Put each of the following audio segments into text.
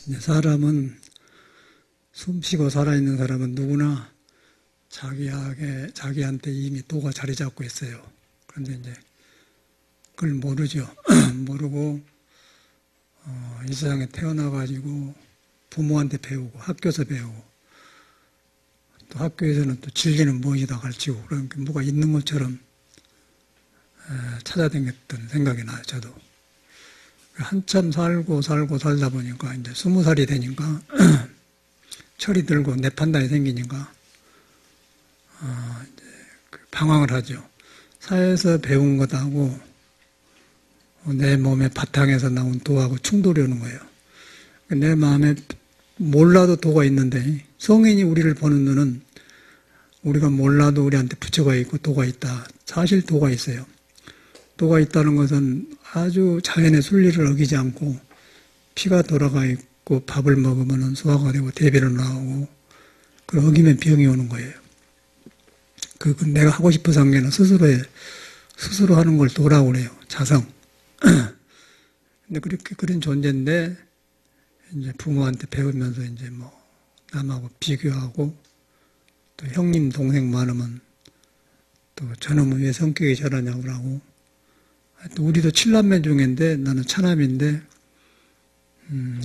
이제 사람은 숨쉬고 살아있는 사람은 누구나 자기한테 이미 도가 자리 잡고 있어요. 그런데 이제 그걸 모르죠. 모르고 이 세상에 태어나가지고 부모한테 배우고 학교에서 배우고 또 학교에서는 또 진리는 무엇이다 가르치고 그러니까 뭐가 있는 것처럼 찾아다녔던 생각이 나요. 저도 한참 살고 살다 보니까 이제 20살이 되니까 철이 들고 내 판단이 생기니까 이제 방황을 하죠. 사회에서 배운 것하고 내 몸의 바탕에서 나온 도하고 충돌이 오는 거예요. 내 마음에 몰라도 도가 있는데 성인이 우리를 보는 눈은 우리가 몰라도 우리한테 부처가 있고 도가 있다. 사실 도가 있어요. 도가 있다는 것은 아주 자연의 순리를 어기지 않고 피가 돌아가 있고 밥을 먹으면 소화가 되고 대변을 나오고 그걸 어기면 병이 오는 거예요. 내가 하고 싶어서 한 게 아니라 스스로 하는 걸 도라고 그래요. 자성. 근데 그런 존재인데 이제 부모한테 배우면서 이제 뭐 남하고 비교하고 또 형님 동생 많으면 또 저놈은 왜 성격이 저러냐고 그러고 또 우리도 칠남매 중인데 나는 차남인데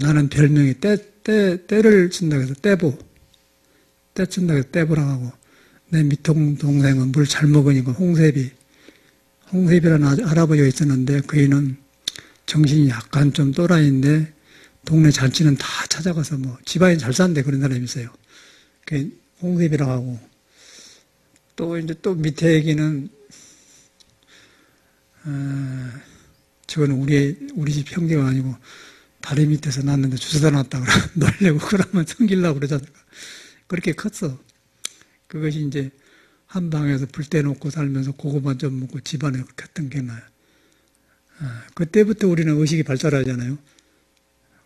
나는 별명이 때를 쓴다고 해서 때 쓴다고 해서 떼보라고 하고 내 밑동 동생은 물 잘 먹으니까 홍세비라는 할아버지가 있었는데 그 애는 정신이 약간 좀 또라이인데 동네 잔치는 다 찾아가서 뭐 집안이 잘 사는데 그런 사람이 있어요. 그 홍세비라고 하고 또 이제 또 밑에 얘기는 저거는 우리 집 형제가 아니고 다리 밑에서 났는데 주워다 놨다 그러 놀래고 그러면 성기려고 그러잖아요. 그렇게 컸어. 그것이 이제 한 방에서 불 떼놓고 살면서 고구마 좀 먹고 집안에 그렇게 했던 게 나요. 그때부터 우리는 의식이 발달하잖아요.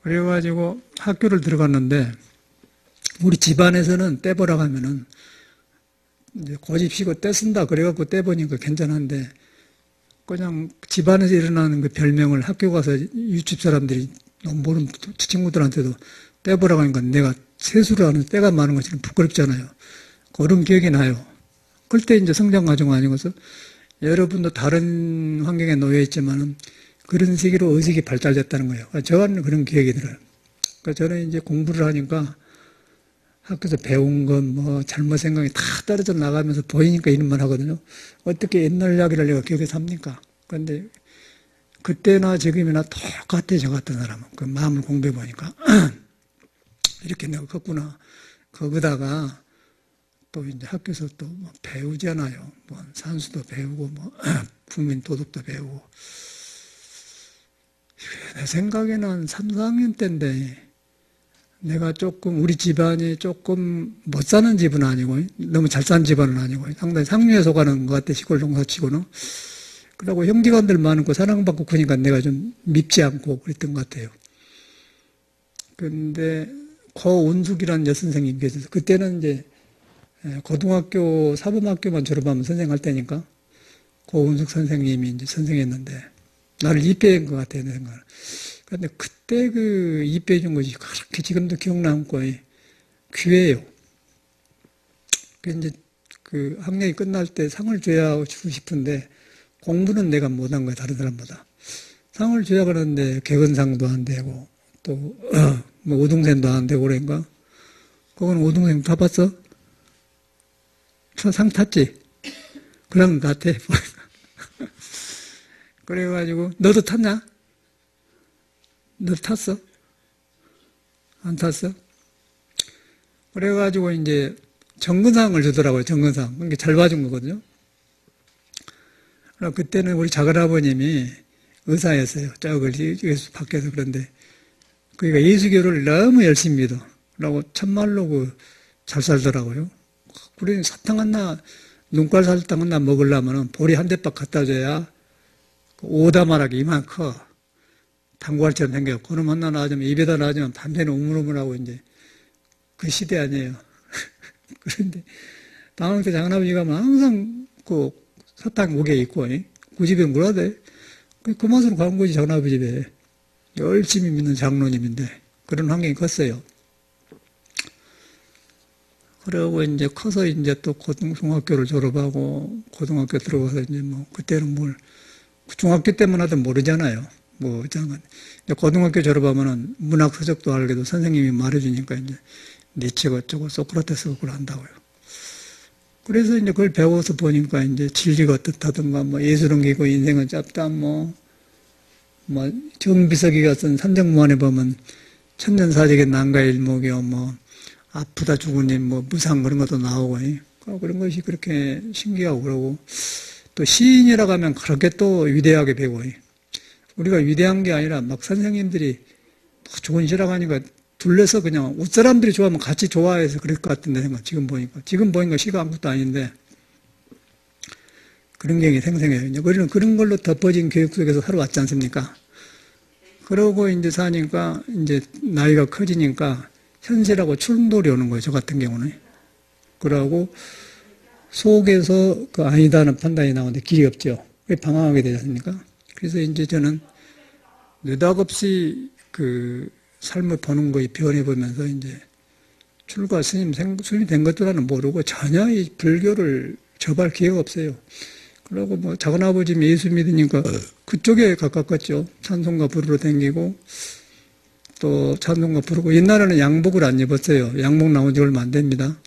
그래가지고 학교를 들어갔는데 우리 집안에서는 떼보라고 하면은 이제 고집 피고 떼 쓴다 그래갖고 떼보니까 괜찮은데 그냥 집안에서 일어나는 그 별명을 학교 가서 유치부 사람들이 너무 모르는 친구들한테도 떼보라고 하니까 내가 세수를 하는 때가 많은 것처럼 부끄럽잖아요. 그런 기억이 나요. 그때 이제 성장 과정 아니고서 여러분도 다른 환경에 놓여 있지만은 그런 시기로 의식이 발달됐다는 거예요. 저는 그런 기억이 들어요. 그러니까 저는 이제 공부를 하니까 학교에서 배운 건 뭐 잘못 생각이 다 떨어져 나가면서 보이니까 이런 말 하거든요. 어떻게 옛날 이야기를 내가 기억에 삽니까? 그런데 그때나 지금이나 똑같아 저 같은 사람은. 그 마음을 공부해 보니까 이렇게 내가 컸구나. 거기다가 또 이제 학교에서 또 뭐 배우잖아요. 뭐 산수도 배우고 뭐 국민 도덕도 배우고. 내 생각에는 한 3, 4학년 때인데 내가 조금 우리 집안이 조금 못 사는 집은 아니고 너무 잘 사는 집안은 아니고 상당히 상류에 속하는 것 같아. 시골 농사치고는. 그러고 형제간들 많고 사랑받고 그러니까 내가 좀 밉지 않고 그랬던 것 같아요. 그런데 고운숙이라는 여선생님이 계셔서 그때는 이제 고등학교 사범학교만 졸업하면 선생할 때니까 고운숙 선생님이 이제 선생했는데 나를 입배한 것 같아요, 내 생각은. 그런데 그때 그 입배해 준 것이 그렇게 지금도 기억 남고 귀해요. 그 이제 그 학년이 끝날 때 상을 줘야 주고 싶은데 공부는 내가 못한 거예요, 다른 사람보다. 상을 줘야 그러는데 개근상도 안 되고 또 뭐 오동생도 안 되고 그러니까 그건 오동생 타봤어? 상 탔지? 그런 것 같아. 그래가지고 너도 탔냐? 너 탔어? 안 탔어? 그래가지고 이제 정근상을 주더라고요. 정근상. 그러니까 잘 봐준 거거든요. 그때는 우리 작은아버님이 의사였어요. 저걸 밖에서. 그런데 그러니까 예수교를 너무 열심히 믿어. 라고 참말로 잘 살더라고요. 그러니 사탕 하나, 눈깔 사탕 하나 먹으려면 보리 한 대박 갖다 줘야 오다말하게 이만 커. 당구알처럼 생겨요. 그놈 하나 놔주면, 입에다 놔주면 밤새는 우물우물하고 이제 그 시대 아니에요. 그런데 방학 때 장아버지가 항상 그 사탕 목에 있고, 그 집에 뭐라 돼? 그 맛으로 간 거지, 장아버지 집에. 열심히 믿는 장로님인데. 그런 환경이 컸어요. 그러고 이제 커서 이제 또 중학교를 졸업하고 고등학교 들어가서 이제 뭐 그때는 뭘 중학교 때만 하든 모르잖아요. 뭐 어쩌면 고등학교 졸업하면은 문학 서적도 알게도 선생님이 말해주니까 이제 니체가 어쩌고 소크라테스가 그걸 한다고요. 그래서 이제 그걸 배워서 보니까 이제 진리가 어떻다든가 뭐 예술은 기고 인생은 짧다 뭐 정비석이가 쓴 삼정무안에 보면 천년사직의 난가일목이요 뭐 아프다 죽으니 뭐 무상 그런 것도 나오고 그런 것이 그렇게 신기하고 그러고 또 시인이라고 하면 그렇게 또 위대하게 배우고 우리가 위대한 게 아니라 막 선생님들이 좋은 시라고 하니까 둘러서 그냥 웃사람들이 좋아하면 같이 좋아해서 그럴 것 같은데 생각 지금 보니까 시가 아무것도 아닌데 그런 경향이 생생해요. 우리는 그런 걸로 덮어진 교육 속에서 살아왔지 않습니까? 그러고 이제 사니까 이제 나이가 커지니까 현실하고 충돌이 오는 거예요. 저 같은 경우는. 그러고 속에서 그 아니다는 판단이 나오는데 길이 없죠. 왜 방황하게 되지 않습니까? 그래서 이제 저는 느닷없이 그 삶을 보는 거에 변해보면서 이제 출가 스님이 된 것들은 모르고 전혀 이 불교를 접할 기회가 없어요. 그러고 뭐 작은아버지 예수 믿으니까 그쪽에 가깝겠죠. 찬송가 부르러 다니고 또 찬송가 부르고 옛날에는 양복을 안 입었어요. 양복 나온 지 얼마 안 됩니다.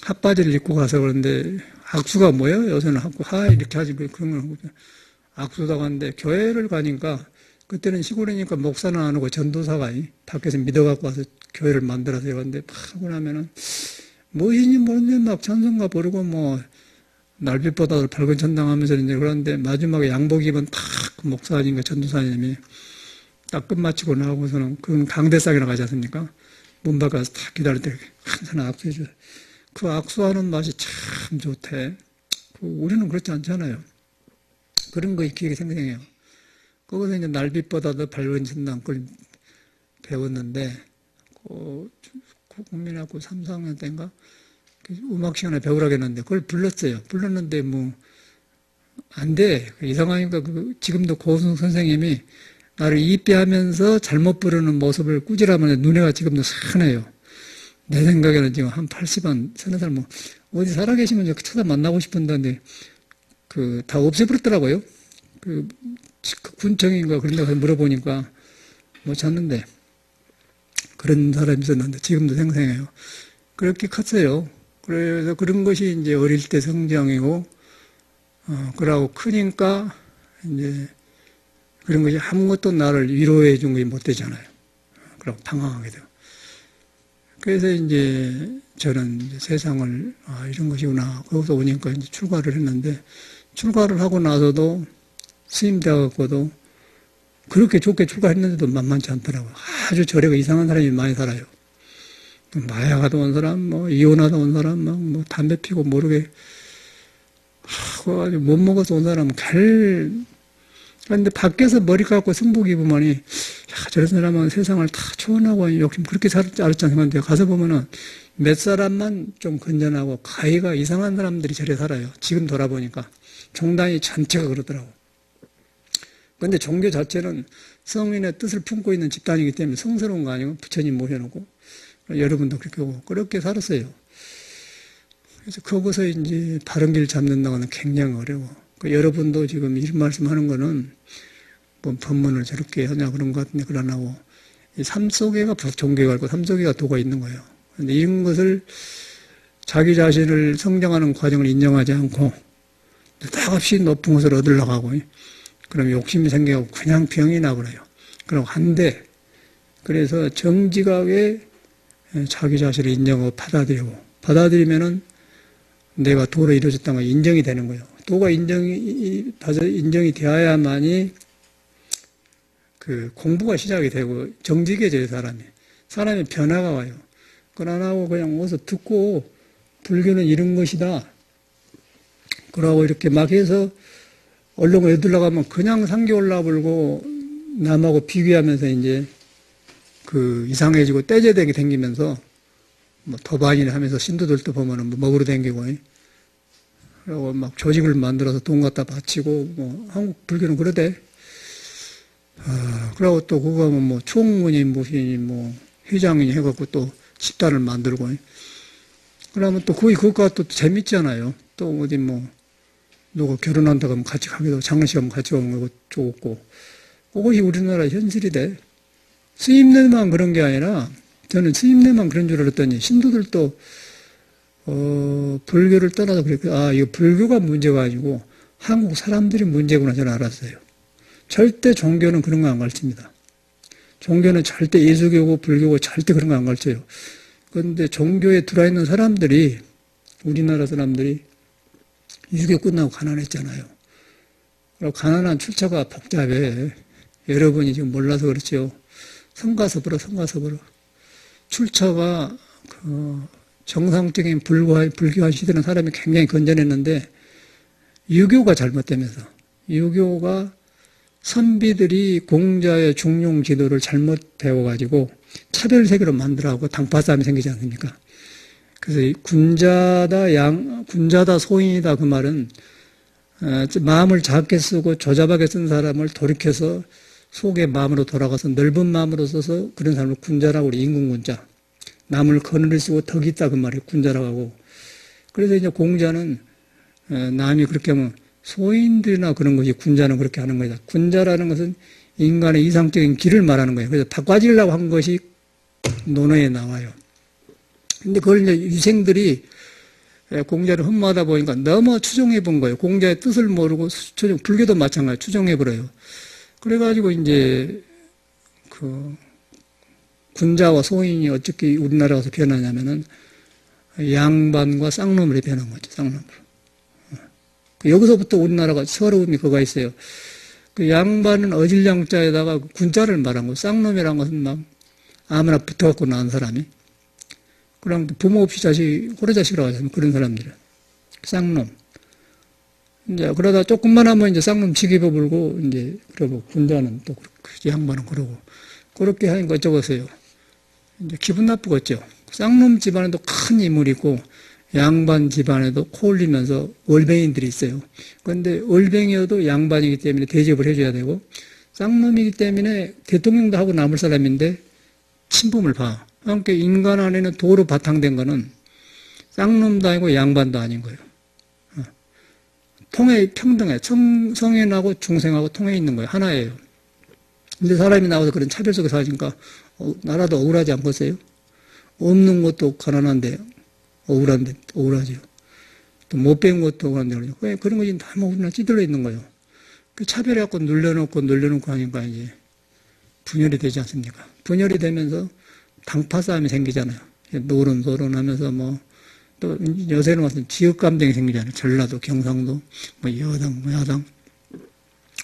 핫바지를 입고 가서 그런데 악수가 뭐예요? 요새는 하 이렇게 하지 그런 건 악수다가 하는데 교회를 가니까 그때는 시골이니까 목사는 안 오고 전도사가 밖에서 믿어갖고 와서 교회를 만들어서 해봤는데 하고 나면은 뭐인지 모르는데 막 찬송가 부르고 뭐 날빛보다도 밝은 천당 하면서 이제 그런데 마지막에 양복 입은 탁 그 목사님과 전도사님이 딱 끝마치고 나오고서는 그건 강대상이라고 하지 않습니까? 문 밖에 가서 딱 기다릴 때 항상 악수해줘요. 그 악수하는 맛이 참 좋대. 우리는 그렇지 않잖아요. 그런 거 기억이 생생해요. 거기서 이제 날빛보다도 밝은 천당 그걸 배웠는데, 국민학교 3, 4학년 때인가? 음악 시간에 배우라고 했는데, 그걸 불렀어요. 불렀는데, 안 돼. 이상하니까, 지금도 고은숙 선생님이 나를 이삐하면서 잘못 부르는 모습을 꾸지라면 눈에가 지금도 선해요. 내 생각에는 지금 한 80한, 서너 살 어디 살아계시면 찾아 만나고 싶은데, 다 없애버렸더라고요. 군청인가 그런 데 가서 물어보니까 못 찾는데, 그런 사람이 있었는데, 지금도 생생해요. 그렇게 컸어요. 그래서 그런 것이 이제 어릴 때 성장이고, 그러고 크니까, 이제, 그런 것이 아무것도 나를 위로해 준 것이 못 되잖아요. 그러고 당황하게 돼요. 그래서 이제 저는 이제 세상을, 이런 것이구나. 거기서 오니까 이제 출가를 했는데, 출가를 하고 나서도 스님 되어갖고도 그렇게 좋게 출가했는데도 만만치 않더라고요. 아주 절에가 이상한 사람이 많이 살아요. 마약하다 온 사람, 이혼하다 온 사람, 담배 피고 모르게, 하고 못 먹어서 온 사람, 그런데 밖에서 머리 감고 승복 입으면이, 야, 저런 사람은 세상을 다 초원하고 욕심 그렇게 살았지 않습니까? 가서 보면은 몇 사람만 좀 건전하고, 가히가 이상한 사람들이 저래 살아요. 지금 돌아보니까. 종단이 전체가 그러더라고. 그런데 종교 자체는 성인의 뜻을 품고 있는 집단이기 때문에 성스러운 거 아니고 부처님 모셔놓고, 여러분도 그렇게 오고, 그렇게 살았어요. 그래서 거기서 이제 바른 길 잡는다고는 굉장히 어려워. 여러분도 지금 이런 말씀 하는 거는 뭐 법문을 저렇게 하냐 그런 것 같은데, 그러나고, 삶 속에가 종교가 있고 삶 속에가 도가 있는 거예요. 그런데 이런 것을 자기 자신을 성장하는 과정을 인정하지 않고, 느닷없이 높은 것을 얻으려고 하고, 그럼 욕심이 생겨서 그냥 병이 나버려요. 그럼 한데, 그래서 정직하게 자기 자신을 인정하고 받아들이면은 내가 도로 이루어졌다는 걸 인정이 되는 거예요. 도가 인정이 되어야만이 공부가 시작이 되고 정직해져요, 사람이 변화가 와요. 그걸 안 하고 그냥 어디서 듣고 불교는 이런 것이다. 그러고 이렇게 막 해서 얼른 애들러 가면 그냥 상기 올라불고 남하고 비교하면서 이제 이상해지고 떼제되게 댕기면서 도반이나 하면서 신도들도 보면은 먹으러 댕기고, 그리고 막 조직을 만들어서 돈 갖다 바치고, 한국 불교는 그러대. 그러고 또 그거 하면 뭐 총무니 무엇이니 뭐 회장이니 해갖고 또 집단을 만들고 그러면 또 거기 그것과 또 재밌잖아요. 또 어디 뭐 누가 결혼한다고 하면 같이 가기도 장례식 하면 같이 가는 거 좋고 그것이 우리나라 현실이 돼. 스님네만 그런 게 아니라 저는 스님네만 그런 줄 알았더니 신도들도 불교를 떠나서 그랬고 이거 불교가 문제가 아니고 한국 사람들이 문제구나 저는 알았어요. 절대 종교는 그런 거 안 가르칩니다. 종교는 절대 예수교고 불교고 절대 그런 거 안 가르쳐요. 그런데 종교에 들어있는 사람들이 우리나라 사람들이 유교 끝나고 가난했잖아요. 그리고 가난한 출처가 복잡해. 여러분이 지금 몰라서 그렇죠. 성가서 불어. 출처가 정상적인 불교한 시대는 사람이 굉장히 건전했는데 유교가 잘못되면서 유교가 선비들이 공자의 중용 지도를 잘못 배워가지고 차별세계로 만들어가고 당파싸움이 생기지 않습니까? 그래서 군자다 소인이다 그 말은 마음을 작게 쓰고 조잡하게 쓴 사람을 돌이켜서 속의 마음으로 돌아가서 넓은 마음으로 써서 그런 사람을 군자라고 우리 인군군자. 남을 거느릴 쓰고 덕이 있다 그 말이 군자라고 하고. 그래서 이제 공자는 남이 그렇게 하면 소인들이나 그런 것이 군자는 그렇게 하는 거다. 군자라는 것은 인간의 이상적인 길을 말하는 거예요. 그래서 바꿔지려고 한 것이 논어에 나와요. 근데 그걸 이제 유생들이 공자를 흠모하다 보니까 너무 추종해 본 거예요. 공자의 뜻을 모르고 불교도 마찬가지로 추종해 버려요. 그래가지고 이제 군자와 소인이 어떻게 우리나라 가서 변하냐면은 양반과 쌍놈으로 변한 거죠. 쌍놈으로. 여기서부터 우리나라가 서러움이 그거가 있어요. 그 양반은 어질량자에다가 군자를 말한 거. 쌍놈이라는 것은 막 아무나 붙어갖고 낳은 사람이. 그럼 부모 없이 호래자식이라고 하잖아요. 그런 사람들은. 쌍놈. 이제 그러다 조금만 하면 이제 쌍놈 치기버 불고 이제 그러고 군자는 또 양반은 그러고 그렇게 하니까 어쩌겠어요. 이제 기분 나쁘겠죠. 쌍놈 집안에도 큰 인물이고 양반 집안에도 코 올리면서 얼뱅이들이 있어요. 그런데 얼뱅이여도 양반이기 때문에 대접을 해줘야 되고 쌍놈이기 때문에 대통령도 하고 남을 사람인데 친품을 봐. 그러니까 인간 안에는 도로 바탕된 거는 쌍놈도 아니고 양반도 아닌 거예요. 통해 평등해. 성인하고 중생하고 통해 있는 거예요. 하나예요. 근데 사람이 나와서 그런 차별 속에서 사니까 나라도 억울하지 않겠어요? 없는 것도 가난한데 억울하죠. 또 못 배운 것도 억울한데 왜 그런 것이 다 우리나라 찌들러 있는 거예요. 그 차별해갖고 눌려놓고 하니까 이제 분열이 되지 않습니까? 분열이 되면서 당파 싸움이 생기잖아요. 노론하면서 또 요새는 와서 지역 감정이 생기잖아요. 전라도, 경상도, 여당, 야당.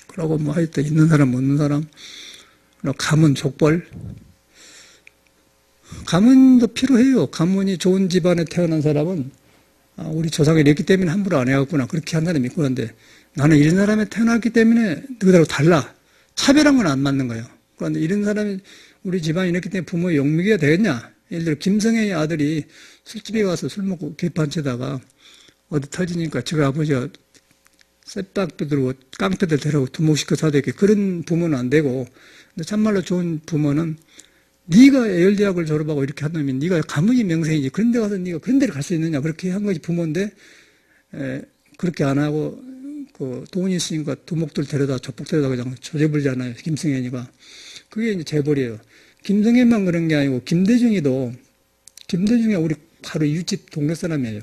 그러고 하여튼 있는 사람, 없는 사람. 가문, 족벌. 가문도 필요해요. 가문이 좋은 집안에 태어난 사람은 우리 조상이 이랬기 때문에 함부로 안 해왔구나. 그렇게 한 사람이 있고 그런데 나는 이런 사람에 태어났기 때문에 너희들하고 달라. 차별한 건 안 맞는 거예요. 그런데 이런 사람이 우리 집안이 이랬기 때문에 부모의 용미가 되겠냐. 예를 들어 김성애의 아들이 술집에 가서 술 먹고 개판치다가 어디 터지니까 저희 아버지가 쌔박도 들고 깡패들 데려고 두목시켜 사도 이렇게 그런 부모는 안 되고 근데 참말로 좋은 부모는 네가 예열대학을 졸업하고 이렇게 한 놈이 네가 가문이 명색이지 그런 데 가서 네가 그런 데를 갈 수 있느냐 그렇게 한 것이 부모인데 그렇게 안 하고 그 돈이 있으니까 두목들 데려다 조폭 데려다 그냥 조져버리잖아요. 김성애니가 그게 이제 재벌이에요. 김성애만 그런 게 아니고 김대중이 우리 바로 이웃집 동네 사람이에요.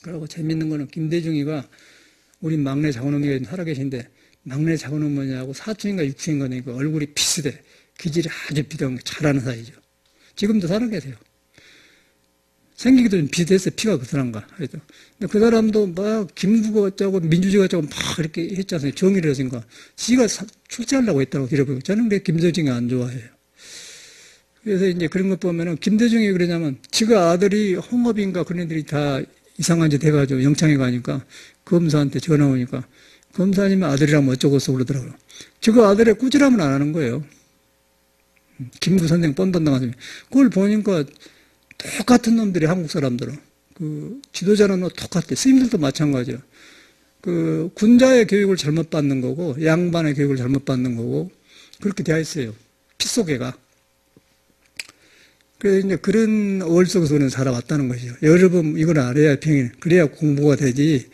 그리고 재밌는 거는 김대중이가 우리 막내 작은어머니가 살아계신데 막내 작은어머니하고 사촌인가 육촌인가 되니까 얼굴이 비슷해. 기질이 아주 비슷한 게 잘하는 사이죠. 지금도 살아계세요. 생기기도 좀 비슷했어요. 피가 그 사람과. 근데 그 사람도 막 김구가 어쩌고 민주주의가 어쩌고 막 이렇게 했잖아요. 정의를 했으니까. 지가 출세하려고 했다고 기록해요. 저는 왜 김대중이 안 좋아해요. 그래서 이제 그런 것 보면은 김대중이 왜 그러냐면 지가 아들이 홍업인가 그런 애들이 다 이상한 짓 해가지고 영창에 가니까 검사한테 전화 오니까 검사님은 아들이라면 어쩌고서 그러더라고요. 지가 아들의 꾸지람은 안 하는 거예요. 김구 선생 뻔뻔당하더니 그걸 보니까 똑같은 놈들이 한국 사람들은 그 지도자는 똑같아. 스님들도 마찬가지야. 그 군자의 교육을 잘못 받는 거고 양반의 교육을 잘못 받는 거고 그렇게 되어 있어요. 피 속에가. 그래서 이제 그런 월 속에서 우리는 살아왔다는 것이죠. 여러분, 이걸 알아야 평일, 그래야 공부가 되지.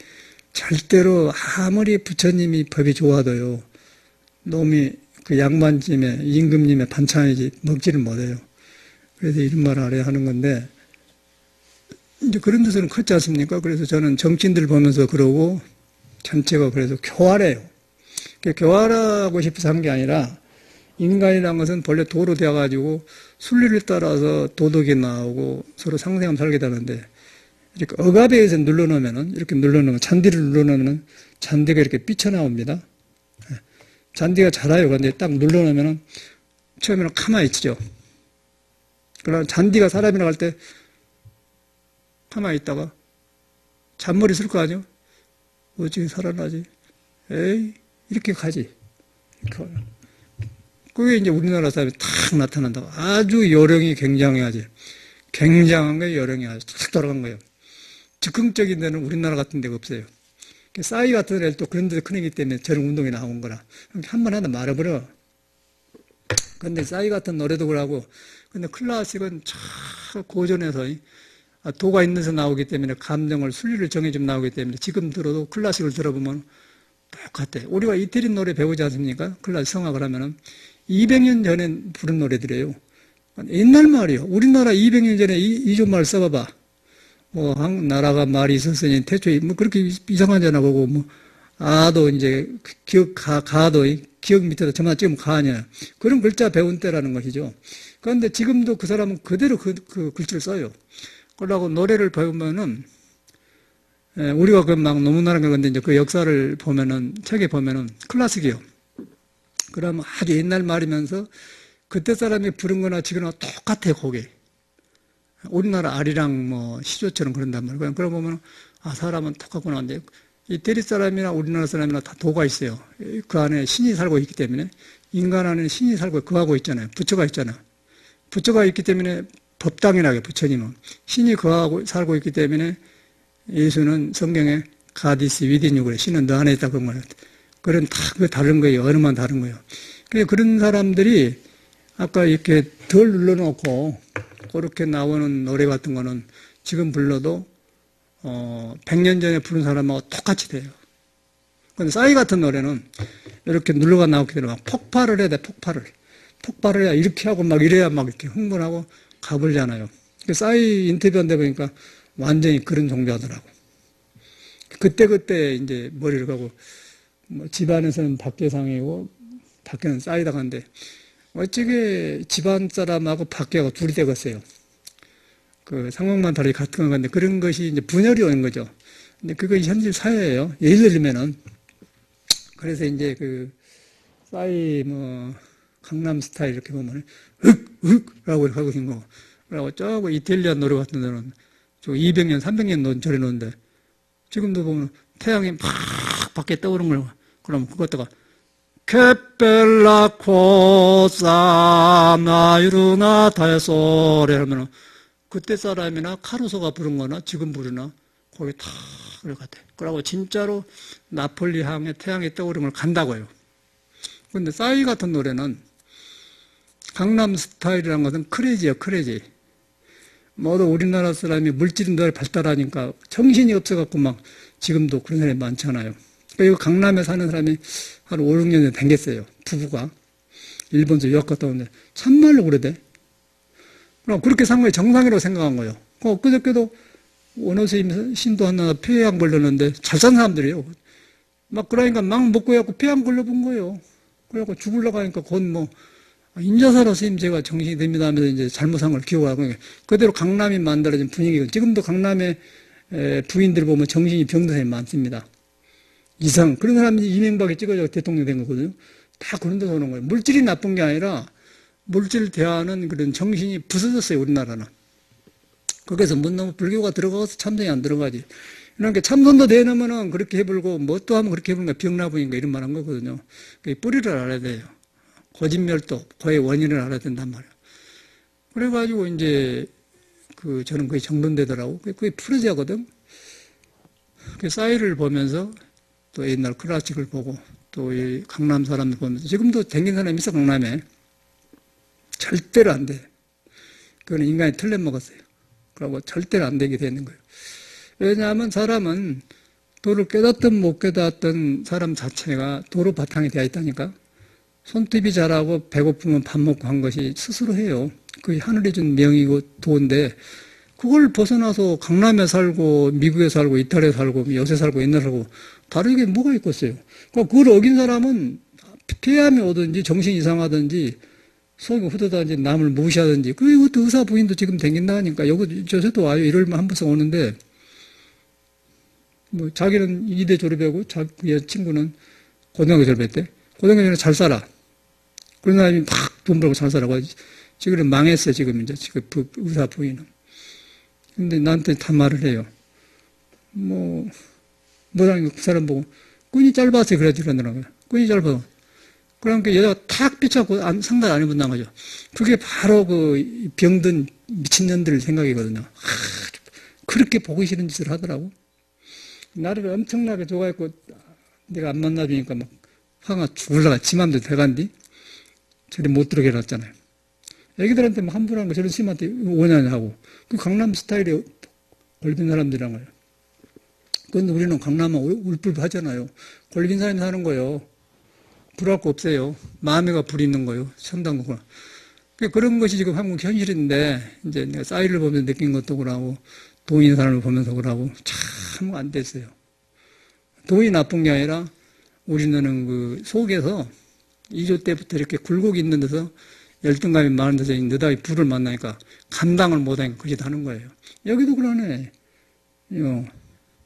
절대로 아무리 부처님이 법이 좋아도요, 놈이 그 양반집에, 임금님의 반찬이지 먹지를 못해요. 그래서 이런 말을 알아야 하는 건데, 이제 그런 데서는 컸지 않습니까? 그래서 저는 정치인들 보면서 그러고, 전체가 그래서 교활해요. 교활하고 싶어서 한 게 아니라, 인간이라는 것은 본래 도로 되어가지고 순리를 따라서 도덕이 나오고 서로 상생하면 살게 되는데, 이렇게 억압에 의해서 눌러놓으면은, 이렇게 눌러놓으면, 잔디를 눌러놓으면은 잔디가 이렇게 삐쳐나옵니다. 잔디가 자라요. 그런데 딱 눌러놓으면은 처음에는 가만히 있죠. 그러나 잔디가 사람이라고 할 때 가만히 있다가 잔머리 쓸 거 아니요? 어찌 살아나지? 에이, 이렇게 가지. 이렇게. 그게 이제 우리나라 사람이 탁 나타난다고. 아주 요령이 굉장해야지. 굉장한 거예요, 요령이 아주 탁 돌아간 거예요. 즉흥적인 데는 우리나라 같은 데가 없어요. 싸이 같은 데는 또 그런 데서 크기 때문에 저런 운동이 나온 거라. 한 번 하다 말아버려. 근데 싸이 같은 노래도 그러고, 근데 클래식은 참 고전에서 도가 있는 데서 나오기 때문에 감정을, 순리를 정해주면 나오기 때문에 지금 들어도 클래식을 들어보면 똑같아. 우리가 이태리 노래 배우지 않습니까? 클래식 성악을 하면은 200년 전에 부른 노래들이에요. 옛날 말이요. 우리나라 200년 전에 이종말 써봐봐. 뭐, 나라가 말이 있었으니 태초에, 뭐, 그렇게 이상하잖아, 그거, 뭐, 아도 이제, 가도, 기억 밑에다 저만 찍으면 가냐. 그런 글자 배운 때라는 것이죠. 그런데 지금도 그 사람은 그대로 그 글자를 써요. 그러고 노래를 배우면은, 우리가 그 막 너무나는 건데, 이제 그 역사를 보면은, 책에 보면은, 클래식이요. 그러면 아주 옛날 말이면서, 그때 사람이 부른 거나 지금 똑같아요, 곡이. 우리나라 아리랑 뭐 시조처럼 그런단 말이에요. 그러고 보면 사람은 똑같구나. 근데 이태리 사람이나 우리나라 사람이나 다 도가 있어요. 그 안에 신이 살고 있기 때문에 인간 안에 신이 살고 거하고 있잖아요. 부처가 있잖아요. 부처가 있기 때문에 법당이라고 부처님은 신이 거하고 살고 있기 때문에 예수는 성경에 가디스 위딘 유 그래. 신은 너 안에 있다 그런 거예요. 그런 다 다른 거예요. 어느만 다른 거예요. 그런 사람들이 아까 이렇게 덜 눌러놓고 그렇게 나오는 노래 같은 거는 지금 불러도 100년 전에 부른 사람하고 똑같이 돼요. 근데 싸이 같은 노래는 이렇게 눌러가 나오게 되면 막 폭발을 해야 돼, 폭발을. 폭발을 해야 이렇게 하고 막 이래야 막 이렇게 흥분하고 가불잖아요. 싸이 인터뷰한데 보니까 완전히 그런 종교하더라고. 그때 이제 머리를 가고 뭐 집안에서는 박계상이고 밖에는 싸이다 간데 어찌게 집안 사람하고 밖에하고 둘이 되겠어요. 그 상황만 다르게 같은 건데 그런 것이 이제 분열이 오는 거죠. 근데 그것이 현실 사회예요. 예를 들면은 그래서 이제 그 싸이 뭐 강남 스타일 이렇게 보면 라고 하고 있는 거. 그리고 저거 이탈리아 노래 같은 데는 저 200년, 300년 전에 노는데 지금도 보면 태양이 막 밖에 떠오르는 거예요. 그럼 그것다가 케펠라 코사 나이루나 다에소래 하면은 그때 사람이나 카루소가 부른 거나 지금 부르나 거기 다 그럴 것 같아. 그러고 진짜로 나폴리 항에 태양이 떠오르는 걸 간다고요. 근데 싸이 같은 노래는 강남 스타일이라는 것은 크레이지예요, 크레이지. 모두 우리나라 사람이 물질이 늘 발달하니까 정신이 없어갖고 막 지금도 그런 사람이 많잖아요. 그리고 강남에 사는 사람이 한 5, 6년 전에 댕겼어요. 부부가. 일본에서 유학 갔다 오는데 참말로 그러대. 그럼 그렇게 산 거에 정상이라고 생각한 거예요. 그저께도 원어스님 신도 하나 폐암 걸렸는데 잘 산 사람들이에요. 막 그러니까 막 먹고 해갖고 폐암 걸려본 거예요. 그래갖고 죽으려고 하니까 곧 뭐 인자사로 스님 제가 정신이 됩니다 하면서 이제 잘못 산 걸 기억하고 그대로 강남이 만들어진 분위기고 지금도 강남의 부인들 보면 정신이 병든 사람이 많습니다. 이상 그런 사람이 이명박이 찍어져 대통령 된 거거든요. 다 그런 데서 오는 거예요. 물질이 나쁜 게 아니라 물질 대하는 그런 정신이 부서졌어요. 우리나라는. 거기서 너무 불교가 들어가서 참선이 안 들어가지. 그러니까 참선도 되려면은 그렇게 해불고 뭐 또 하면 그렇게 해보니까 병나보니까 이런 말 한 거거든요. 뿌리를 알아야 돼요. 고진멸도 고의 원인을 알아야 된단 말이에요. 그래가지고 이제 저는 그게 정돈되더라고. 그게 풀어져거든. 그 싸이를 보면서 또 옛날 클래식을 보고 또 이 강남 사람들 보면 지금도 댕긴 사람이 있어, 강남에. 절대로 안 돼. 그거는 인간이 틀려 먹었어요. 그러고 절대로 안 되게 되는 거예요. 왜냐하면 사람은 도를 깨닫든 못 깨닫든 사람 자체가 도로 바탕이 되어 있다니까. 손톱이 자라고 배고프면 밥 먹고 한 것이 스스로 해요. 그게 하늘이 준 명이고 도인데 그걸 벗어나서 강남에 살고 미국에 살고 이탈리아에 살고 여수에 살고 옛날에 살고 다르게 뭐가 있겠어요. 그러니까 그걸 어긴 사람은 폐암이 오든지 정신이 이상하든지 속이 후드다든지 남을 무시하든지 그것도 의사 부인도 지금 댕긴다 하니까 여기 저새도 와요. 일요일만 한 번씩 오는데 뭐 자기는 이대 졸업하고 자기 친구는 고등학교 졸업했대. 고등학교 전에 잘 살아. 그런 사람이 막 돈 벌고 잘 살아고 지금은 망했어. 지금 이제 지금 의사 부인은. 근데 나한테 다 말을 해요. 뭐라는 그 사람 보고 끈이 짧아서 그래 이러더라고요. 끈이 짧아. 그러니까 여자가 탁 비춰갖고 상담 안 해본다는 거죠. 그게 바로 그 병든 미친년들 생각이거든요. 그렇게 보기 싫은 짓을 하더라고. 나를 엄청나게 좋아했고 내가 안 만나주니까 막 화가 죽을라가 지 맘대로 돼간디 저리 못 들어게 해놨잖아요. 애기들한테 막 함부로 하는 거 저런 스님한테 오냐냐 하고 그 강남 스타일에 걸린 사람들이란 거예요. 그런데 우리는 강남은 울불 하잖아요. 걸린 사람이 사는 거예요. 불할 거 없어요. 마음에가 불이 있는 거예요. 천당구나. 그런 것이 지금 한국 현실인데 이제 내가 싸이를 보면서 느낀 것도 그러고 돈 있는 사람을 보면서 그러고 참 안 됐어요. 돈이 나쁜 게 아니라 우리는 그 속에서 2조 때부터 이렇게 굴곡이 있는 데서 열등감이 많은 데서 느닷없이 불을 만나니까 감당을 못하니까 그짓 하는 거예요. 여기도 그러네.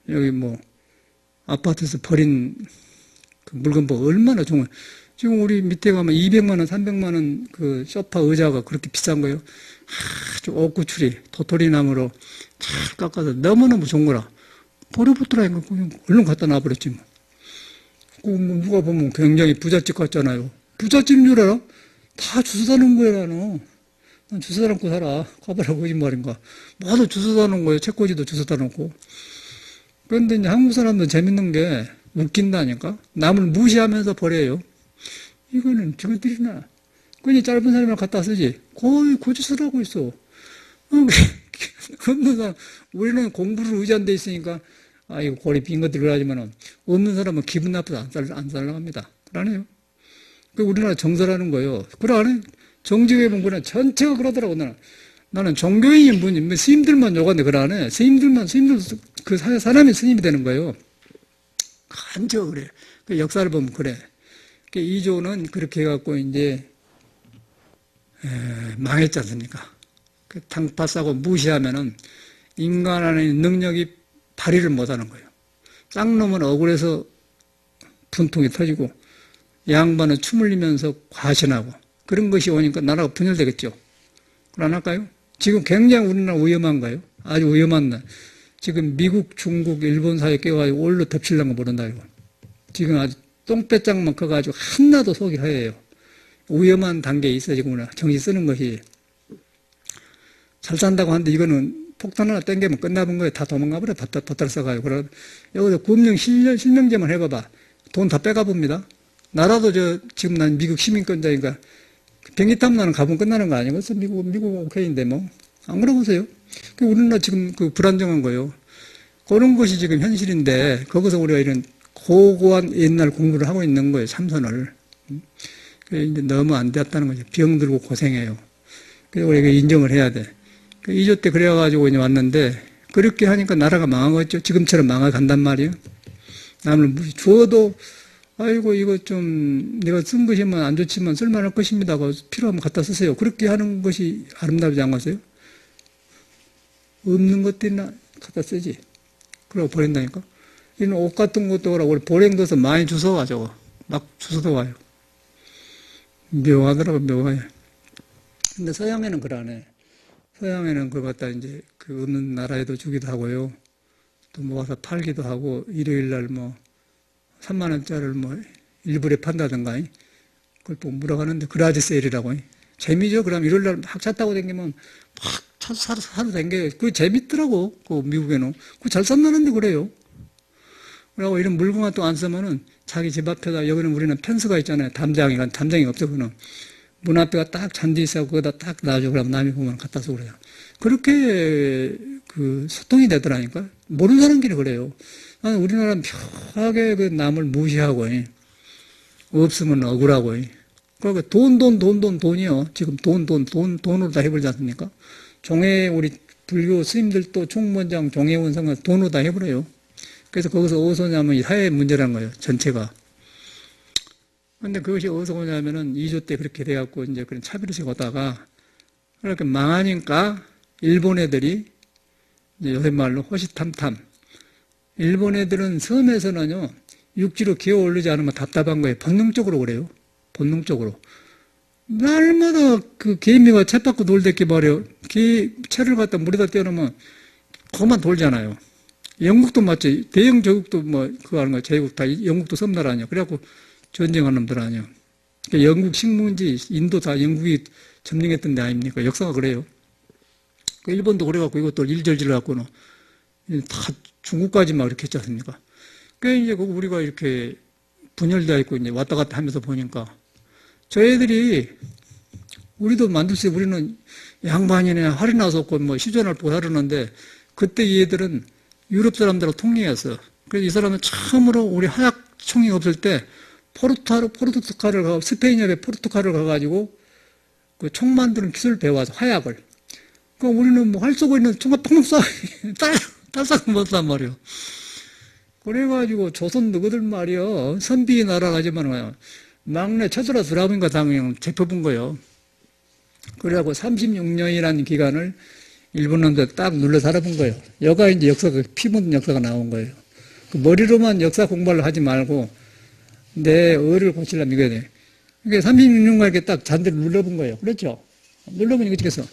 여기 뭐 아파트에서 버린 그 물건 뭐 얼마나 좋은 거예요. 지금 우리 밑에 가면 200만 원, 300만 원 그 소파 의자가 그렇게 비싼 거예요. 아주 옥구추리, 도토리나무로 잘 깎아서 너무너무 좋은 거라. 버려붙더라니까 그냥 얼른 갖다 놔버렸지 뭐. 뭐 누가 보면 굉장히 부잣집 같잖아요. 부잣집인 줄 알아? 다 주워 사는 거야, 나는. 난 주워 사놓고 살아. 가봐라, 거짓말인가. 모두 주워 사놓은 거예요. 책꽂이도 주워 사놓고. 그런데 이제 한국 사람들 재밌는 게 웃긴다니까? 남을 무시하면서 버려요. 이거는 저것들이나. 그니 짧은 사람을 갖다 쓰지. 거의 고짓을 하고 있어. 없는 사람, 우리는 공부를 의지한 데 있으니까, 이거 고리 빈 것들 그러지만은, 없는 사람은 기분 나쁘다 안 살라갑니다. 그러네요. 그 우리나라 정서라는 거예요. 그러네. 정직에 보면 전체가 그러더라고, 나는 종교인이 뭐 스님들만 요구하는데 그러네. 스님들, 그 사람이 스님이 되는 거예요. 간저 그래. 그 역사를 보면 그래. 그 이조는 그렇게 해갖고 이제, 망했지 않습니까? 그 당파 싸고 무시하면은 인간 안에 능력이 발휘를 못 하는 거예요. 쌍놈은 억울해서 분통이 터지고 양반은 춤을 흘리면서 과신하고 그런 것이 오니까 나라가 분열되겠죠. 그러안 할까요? 지금 굉장히 우리나라 위험한 거예요. 아주 위험한 날. 지금 미국, 중국, 일본 사이에 껴가지고 올로 덮칠란 거 모른다 이거. 지금 아주 똥배짱만 커가지고 하나도 속이 하얘요. 위험한 단계에 있어 지금 우리나라 정신 쓰는 것이. 잘 산다고 하는데 이거는 폭탄 하나 땡기면 끝나본 거예요. 다 도망가버려. 밭달 써가지고. 그래. 여기서 구업령 실명제만 해봐봐. 돈 다 빼가봅니다. 나라도 지금 난 미국 시민권자니까 비행기 타면 나는 가보면 끝나는 거 아니겠어? 미국 오케이인데 뭐. 안 그러보세요. 우리나라 지금 그 불안정한 거예요. 그런 것이 지금 현실인데 거기서 우리가 이런 고고한 옛날 공부를 하고 있는 거예요. 참선을. 그래 이제 너무 안 됐다는 거죠. 병들고 고생해요. 그래서 우리가 인정을 해야 돼. 2조 때 그래가지고 이제 왔는데, 그렇게 하니까 나라가 망한 거죠. 지금처럼 망해간단 말이에요. 남을 주어도, 아이고, 이거 좀, 내가 쓴 것이면 안 좋지만 쓸만할 것입니다. 필요하면 갖다 쓰세요. 그렇게 하는 것이 아름답지 않겠어요? 없는 것들이나 갖다 쓰지. 그러고 버린다니까? 이런 옷 같은 것도 그러고, 우리 보랭도서 많이 주워와, 저거. 막 주워도 와요. 묘하더라고, 묘해. 근데 서양에는 그러네. 서양에는 그걸 갖다 이제 그 없는 나라에도 주기도 하고요. 또 모아서 팔기도 하고, 일요일날 뭐, 3만원짜리를 뭐, 일부러 판다든가, 그걸 또 물어가는데, 그라지 세일이라고. 재미죠? 그럼 일요일날 막 차 타고 다니면, 막 사러 다녀요. 그게 재밌더라고, 그 미국에는. 그거 잘 산다는데 그래요. 그러고 이런 물건만 또 안 쓰면은, 자기 집 앞에다, 여기는 우리는 펜스가 있잖아요. 담장이 없어, 그는. 문 앞에가 딱 잔디 있어, 거기다 딱 놔줘. 그러면 남이 보면 갖다 쓰고 그래요. 그렇게, 소통이 되더라니까. 모르는 사람끼리 그래요. 우리나라는 묘하게 그 남을 무시하고, 없으면 억울하고, 그러니까 돈이요. 지금 돈으로 다 해버리지 않습니까? 우리 불교 스님들도 총무원장, 종회원상은 돈으로 다 해버려요. 그래서 거기서 어디서 오냐면 이 사회의 문제라는 거예요. 전체가. 근데 그것이 어디서 오냐면은 2조 때 그렇게 돼갖고 이제 그런 차별의식 오다가 그렇게 망하니까 일본 애들이 이제 요새 말로 호시탐탐. 일본 애들은 섬에서는요, 육지로 기어 오르지 않으면 답답한 거예요. 본능적으로 그래요. 본능적으로. 날마다 그 개미가 채 받고 놀댔기 말이에요. 채를 갖다 물에다 떼어놓으면 그만 돌잖아요. 영국도 맞지. 대영 저국도 뭐, 그거 하는 거, 제국 다 영국도 섬나라 아니야. 그래갖고 전쟁한 놈들 아니야. 그러니까 영국 식문지, 인도 다 영국이 점령했던 데 아닙니까? 역사가 그래요. 그 일본도 그래갖고 이것도 일절질 갖고는 다 중국까지 막 이렇게 했지 않습니까? 그 이제 우리가 이렇게 분열되어 있고 이제 왔다 갔다 하면서 보니까 저 애들이 우리도 만들 때 우리는 양반이네 할이 나섰고 뭐 시전을 보살하는데 그때 이 애들은 유럽 사람들하고 통일했어. 그래서 이 사람은 처음으로 우리 화약 총이 없을 때 포르투갈을 가고 스페인협에 포르투갈을 가가지고 그 총 만드는 기술을 배워서 화약을. 그 우리는 뭐 활 쏘고 있는 총알 팍팍 쏴 딸싹 못 쏴 말이요. 그래가지고 조선 너희들 말이요 선비 나라 가지만 막내 쳐들어 드라군가 당장 잡혀본 거예요. 그래갖고 36년이라는 기간을 일본 놈들 딱 눌러 살아본 거예요. 여가 이제 피 묻은 역사가 나온 거예요. 그 머리로만 역사 공부를 하지 말고 내 의를 고치려면 이거야 돼. 그러니까 36년간 이렇게 딱 잔디를 눌러본 거예요. 그렇죠? 눌러보니까 어떻게 해서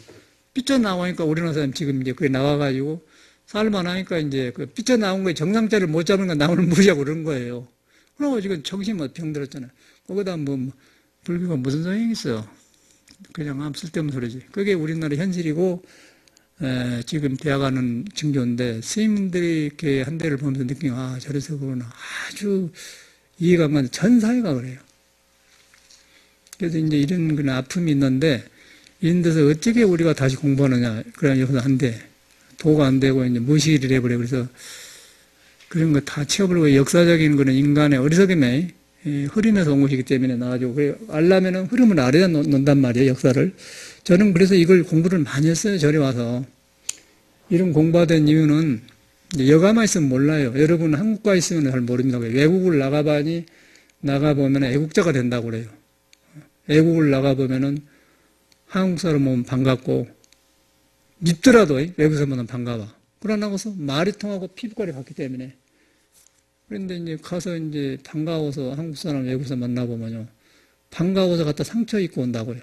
삐쳐나오니까 우리나라 사람 지금 이제 그게 나와가지고 살만하니까 이제 그 삐쳐나온 거에 정상자를 못 잡으니까 남을 무시하고 그런 거예요. 그러고 지금 정신이 병들었잖아요. 거기다 뭐 불교가 무슨 소용이 있어요. 그냥 아무 쓸데없는 소리지. 그게 우리나라 현실이고 지금 대학가는 증교인데 스님들이 이렇게 한 대를 보면서 느끼는 저래서 그러나 아주 이해가 안 가는 전 사회가 그래요. 그래서 이제 이런 그런 아픔이 있는데 이런 데서 어떻게 우리가 다시 공부하느냐. 그래 여기서 안 돼. 도가 안 되고 이제 무시를 해버려. 그래서 그런 거 다 치워버리고 역사적인 거는 인간의 어리석음에 흐름에서 온 것이기 때문에 나가지고 그래 알려면은 흐름을 알아야 논단 말이에요. 역사를. 저는 그래서 이걸 공부를 많이 했어요. 절에 와서. 이런 공부하던 이유는 여가만 있으면 몰라요. 여러분 한국가 있으면 잘 모릅니다. 외국을 나가보면 애국자가 된다고 그래요. 애국을 나가보면은 한국 사람 오면 반갑고 밉더라도 외국 사람은 반가워. 그러나고서 말이 통하고 피부깔이 같기 때문에. 그런데 이제 가서 이제 반가워서 한국 사람 외국 사람 만나보면요. 반가워서 갖다 상처 입고 온다고요.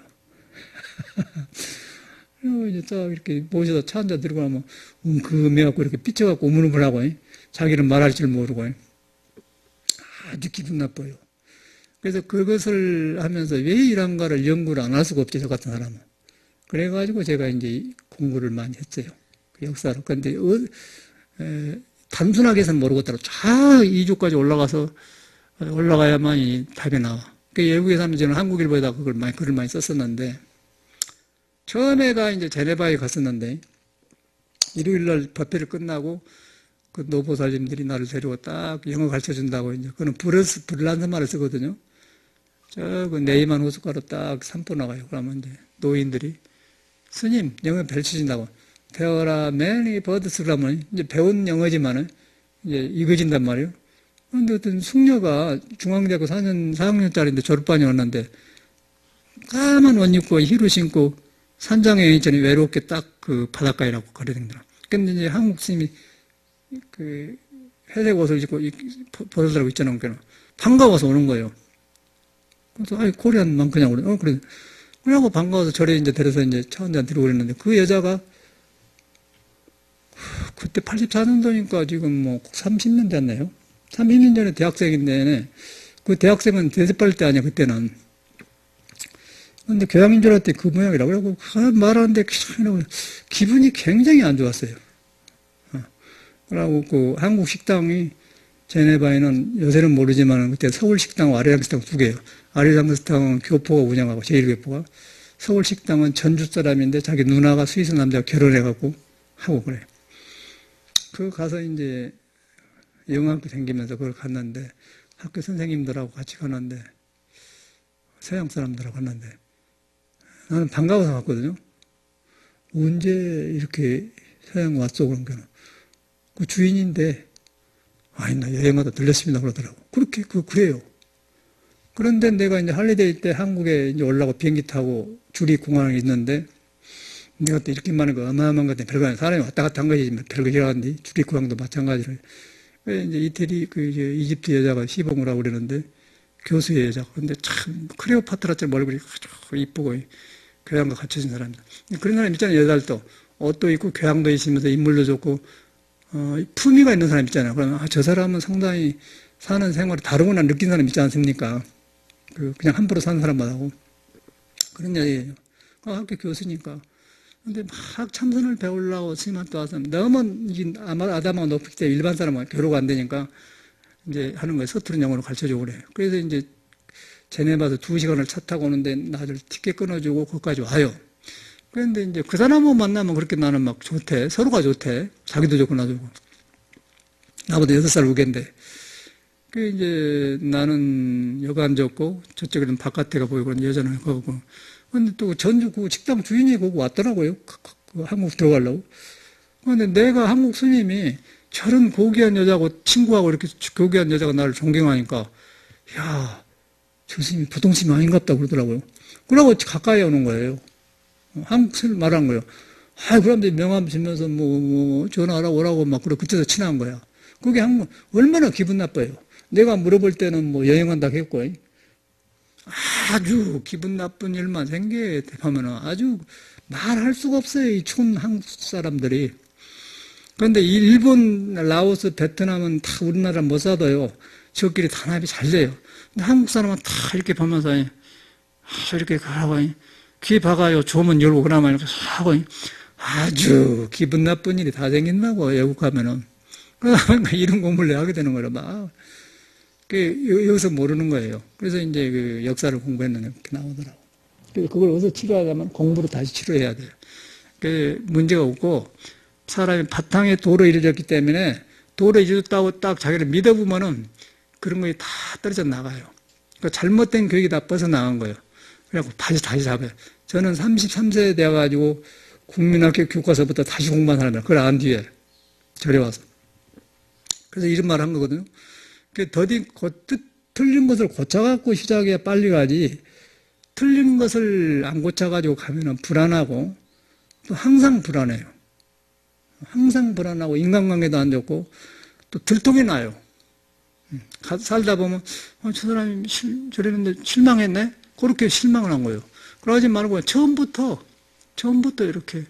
그리고 이제 딱 이렇게 모셔서 차 한잔 들고 나면 매갖고 이렇게 삐쳐갖고 우물우물하고 자기는 말할 줄 모르고 아주 기분 나빠요. 그래서 그것을 하면서 왜 이런가를 연구를 안 할 수가 없지, 저 같은 사람은. 그래가지고 제가 이제 공부를 많이 했어요. 그 역사로. 근데, 단순하게 해서는 모르겠더라고. 저 이주까지 올라가야만이 답이 나와. 그 외국에서는 저는 한국일보에다 글을 많이 썼었는데, 처음에가 이제 제네바에 갔었는데, 일요일날 법회를 끝나고, 그 노보살님들이 나를 데리고 딱 영어 가르쳐 준다고 이제, 그는 불란서 말을 쓰거든요. 그 네이만 호숫가로 딱 산보 나가요. 그러면 이제 노인들이 스님 영어 가르쳐준다고 There are many birds 그러면 이제 배운 영어지만은 이제 읽어진단 말이에요. 그런데 어떤 숙녀가 중앙대학교 4학년짜리인데 졸업반이 왔는데 까만 옷 입고 히로 신고 산장에 있잖아요. 외롭게 딱 그 바닷가에 나고 가려댕더라. 근데 이제 한국 스님이 그 회색 옷을 입고 벗어들고 있잖아요. 그러니까 반가워서 오는 거예요. 그래서, 코리안 많구냐고 그래. 그래. 그래갖고 반가워서 절에 이제 데려서 이제 차 한잔 들고 그랬는데, 그 여자가, 그때 84년도니까 지금 뭐 30년 됐네요. 30년 전에 대학생인데, 그 대학생은 대접받을 때 아니야, 그때는. 근데 교양인 줄 알았더니 그 모양이라고. 그래갖고 말하는데, 기분이 굉장히 안 좋았어요. 그러고 그 한국 식당이 제네바에는 요새는 모르지만 그때 서울식당, 아리랑식당 두 개예요. 아리랑식당은 교포가 운영하고 제1교포가, 서울식당은 전주 사람인데 자기 누나가 스위스 남자가 결혼해갖고 하고 그래. 그 가서 이제 영화학교 생기면서 그걸 갔는데 학교 선생님들하고 같이 갔는데 서양 사람들하고 갔는데 나는 반가워서 갔거든요. 언제 이렇게 서양 왔어? 그런 거는. 그 주인인데, 아니, 나 여행하다 들렸습니다. 그러더라고. 그래요. 그런데 내가 이제 할리데이 때 한국에 이제 올라가고 비행기 타고 줄이 공항에 있는데, 내가 또 이렇게 많은 거 어마어마한 것 같아. 별거 아니야. 사람이 왔다 갔다 한 거지. 별거 일어났는데, 줄이 공항도 마찬가지로. 이제 이태리, 이집트 여자가 시봉을 하고 그러는데, 교수의 여자가. 근데 참, 클레오파트라처럼 얼굴이 아주 이쁘고, 교양과 갖춰진 사람이다. 그런 사람 있잖아요. 여자들도. 옷도 있고, 교양도 있으면서 인물도 좋고, 품위가 있는 사람 있잖아요. 그러면, 저 사람은 상당히 사는 생활이 다르구나 느낀 사람 있지 않습니까? 그냥 함부로 사는 사람마다고. 그런 얘기예요. 학교 교수니까. 근데 막 참선을 배우려고 스님한테 와서 너무 아담하고 높기 때문에 일반 사람은 교류가 안 되니까 이제 하는 거예요. 서투른 영어로 가르쳐 주고 그래요. 그래서 이제 제네바에서 2시간을 차 타고 오는데 나를 티켓 끊어주고 거기까지 와요. 그런데 이제 그 사람하고 만나면 그렇게 나는 막 좋대. 서로가 좋대. 자기도 좋고 나도 좋고. 나보다 6살 우겐데. 그 이제 나는 여간 좋고 저쪽에는 바깥에가 보이고 여자는 거고. 근데 또 전주 그 식당 주인이 거기 왔더라고요. 한국 들어가려고. 근데 내가 한국 스님이 저런 고귀한 여자하고 친구하고 이렇게 고귀한 여자가 나를 존경하니까 야, 저 스님이 부동심이 아닌갑다 그러더라고요. 그러고 가까이 오는 거예요. 한국 스님 말한 거예요. 그럼 명함 주면서 전화하라 오라고 막 그때서 친한 거야. 그게 얼마나 기분 나빠요. 내가 물어볼 때는 여행한다고 했고, 아주 기분 나쁜 일만 생겨, 하면은 아주 말할 수가 없어요. 이 촌 한국 사람들이. 그런데 일본, 라오스, 베트남은 다 우리나라 못 사도요. 저끼리 단합이 잘 돼요. 근데 한국 사람은 다 이렇게 보면서, 이렇게 가라고, 귀 박아요. 조문 열고 그러면 이렇게 하고, 아주 기분 나쁜 일이 다 생긴다고, 외국 가면은. 그러니까 이런 공부를 하게 되는 거라, 막. 여기서 모르는 거예요. 그래서 이제 그 역사를 공부했는데 이렇게 나오더라고. 그래서 그걸 어디서 치료하려면 공부로 다시 치료해야 돼요. 그 문제가 없고, 사람이 바탕에 도로 이루어졌기 때문에 도로 이루어졌다고 딱 자기를 믿어보면은 그런 거에 다 떨어져 나가요. 그러니까 잘못된 교육이 다 벗어나간 거예요. 그래갖고 다시 잡아요. 저는 33세 돼가지고 국민학교 교과서부터 다시 공부한 사람이에요. 그걸 안 뒤에 절에 와서. 그래서 이런 말을 한 거거든요. 더디 틀린 것을 고쳐갖고 시작해야 빨리 가지, 틀린 것을 안 고쳐가지고 가면은 불안하고, 또 항상 불안해요. 항상 불안하고, 인간관계도 안 좋고, 또 들통이 나요. 살다 보면, 저 사람이 저랬는데 실망했네? 그렇게 실망을 한 거예요. 그러지 말고, 처음부터 이렇게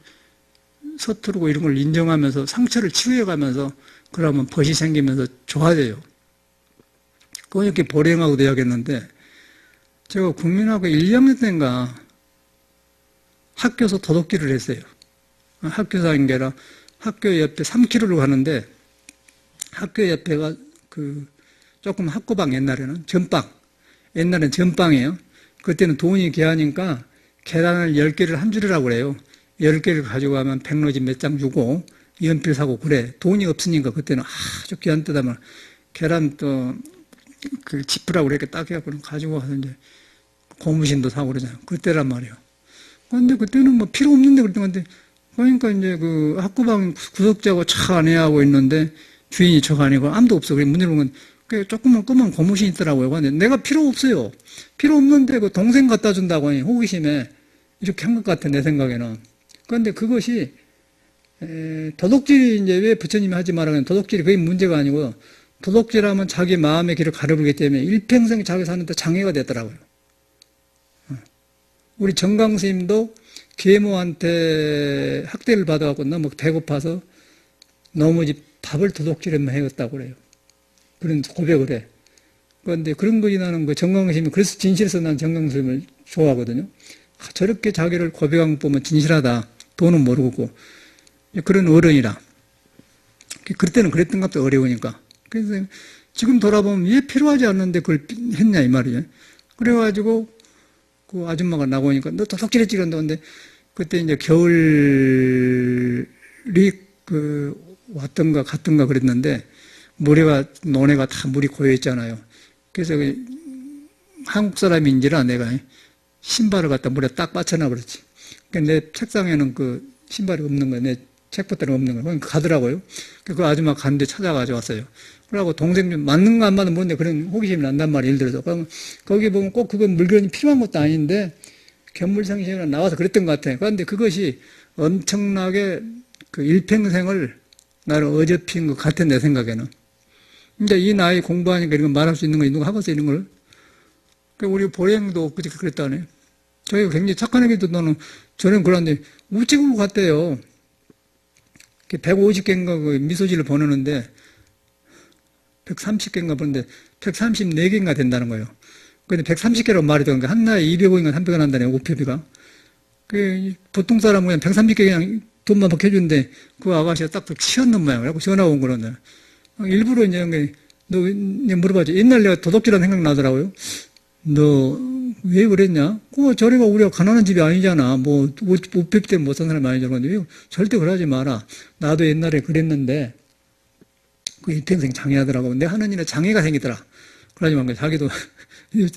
서투르고 이런 걸 인정하면서 상처를 치유해가면서, 그러면 벗이 생기면서 좋아져요. 그건 이렇게 보령하고 돼야겠는데, 제가 국민학교 1, 2학년 때인가 학교에서 도둑질을 했어요. 학교사인 게 아니라 학교 옆에 3km를 가는데, 학교 옆에가 조금 학구방 옛날에는 전방. 옛날엔 전방이에요. 그때는 돈이 귀하니까 계란을 10개를 한 줄이라고 그래요. 10개를 가지고 가면 백로지 몇 장 주고 연필 사고 그래. 돈이 없으니까 그때는 아주 귀한 뜻하면 계란 또 지프라고 이렇게 딱 해갖고 가지고 가서 이제 고무신도 사고 그러잖아요. 그때란 말이에요. 근데 그때는 필요 없는데 그랬던 그러니까 이제 학구방 구석자고 차 안에 하고 있는데 주인이 저가 아니고 아무도 없어. 그래 문 열면 조금만 끄면 고무신 있더라고요. 근데 내가 필요 없어요. 필요 없는데 그 동생 갖다 준다고 하니 호기심에 이렇게 한 것 같아, 내 생각에는. 그런데 그것이 도둑질이 이제 왜 부처님이 하지 말라는 도둑질이 그게 문제가 아니고, 도둑질하면 자기 마음의 길을 가려버리기 때문에 일평생 자기 사는데 장애가 됐더라고요. 우리 정강 스님도 계모한테 학대를 받아갖고 너무 배고파서 너무지 밥을 도둑질하면 해였다고 그래요. 그런 고백을 해. 그런데 그런 것이 나는 정강 스님이 그래서 진실해서 난 정강 스님을 좋아하거든요. 저렇게 자기를 고백한 거 보면 진실하다. 돈은 모르고 그런 어른이라. 그때는 그랬던 것도 어려우니까. 그래서 지금 돌아보면 왜 필요하지 않는데 그걸 했냐 이 말이에요. 그래가지고 그 아줌마가 나오니까 너 도둑질했지 그런다는데 그때 이제 겨울이 왔던가 갔던가 그랬는데 논에가 다 물이 고여 있잖아요. 그래서 한국 사람인지라 내가 신발을 갖다 물에 딱 빠쳐놔 버렸지. 내 책상에는 그 신발이 없는 거야. 내 책보따리 없는 거야. 가더라고요. 그 아줌마 갔는데 찾아가지고 왔어요. 그러고 동생 좀 맞는가 안 맞는 모르는데 그런 호기심이 난단 말이에요. 예를 들어서. 그럼 거기 보면 꼭 그건 물건이 필요한 것도 아닌데 견물상심이나 나와서 그랬던 것 같아요. 그런데 그것이 엄청나게 그 일평생을 나를 어접힌 것 같아, 내 생각에는. 근데 이 나이 공부하니까 이런 거 말할 수 있는 거, 누가 하겠어, 이런 걸. 우리 보령도 그랬다네. 저희가 굉장히 착한 애기도 너는 저는 그런데 우체국 갔대요. 150개인가 그 미소지를 보내는데 130개인가 보는데 134개인가 된다는 거예요. 근데 130개라고 말이 되는 게 한 나라에 200원인가 300원 한다네요, 오표비가. 보통 사람은 그냥 130개 그냥 돈만 막 해주는데 그 아가씨가 딱 치웠는 모양이라고 전화 온 거는데 일부러 이제 너 물어봤지. 옛날 내가 도둑질한 생각 나더라고요. 너 왜 그랬냐? 저리가 우리가 가난한 집이 아니잖아. 오표비 때문에 못 산 사람이 아니잖아. 근데 절대 그러지 마라. 나도 옛날에 그랬는데 그 일평생 장애하더라고. 근데 하는 일에 장애가 생기더라. 그러지만 자기도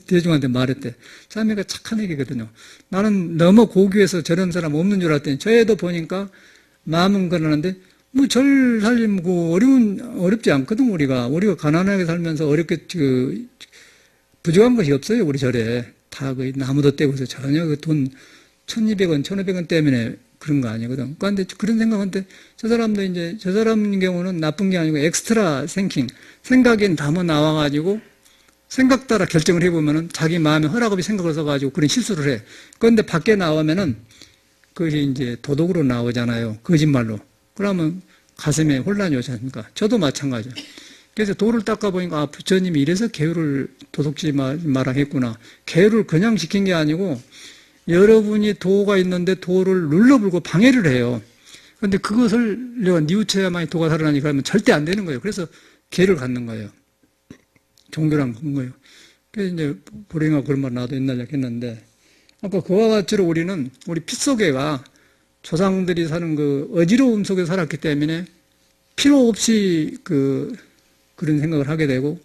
대중한테 말했대. 자매가 착한 애기거든요. 나는 너무 고귀해서 저런 사람 없는 줄 알았더니 저 애도 보니까 마음은 그러는데 절 살림 어렵지 않거든. 우리가 가난하게 살면서 어렵게 부족한 것이 없어요. 우리 절에 다 나무도 떼고 해서 전혀 돈 1,200원, 1,500원 때문에 그런 거 아니거든. 그런데 그런 생각한테 저 사람 경우는 나쁜 게 아니고 엑스트라 생각이 담아 나와가지고 생각 따라 결정을 해보면은 자기 마음에 허락 없이 생각을 써가지고 그런 실수를 해. 그런데 밖에 나오면은 그것이 이제 도덕으로 나오잖아요. 거짓말로. 그러면 가슴에 혼란이 오지 않습니까? 저도 마찬가지예요. 그래서 도를 닦아보니까 부처님이 이래서 개유를 도둑질 마라 했구나. 개유를 그냥 지킨 게 아니고 여러분이 도가 있는데 도를 눌러불고 방해를 해요. 그런데 그것을 내가 뉘우쳐야만이 도가 살아나니 그러면 절대 안 되는 거예요. 그래서 개를 갖는 거예요. 종교란 그런 거예요. 그래서 이제 불행하고 그런 말 나도 옛날에 했는데 아까 그와 같이로 우리 피 속에가 조상들이 사는 그 어지러움 속에 살았기 때문에 필요 없이 그런 생각을 하게 되고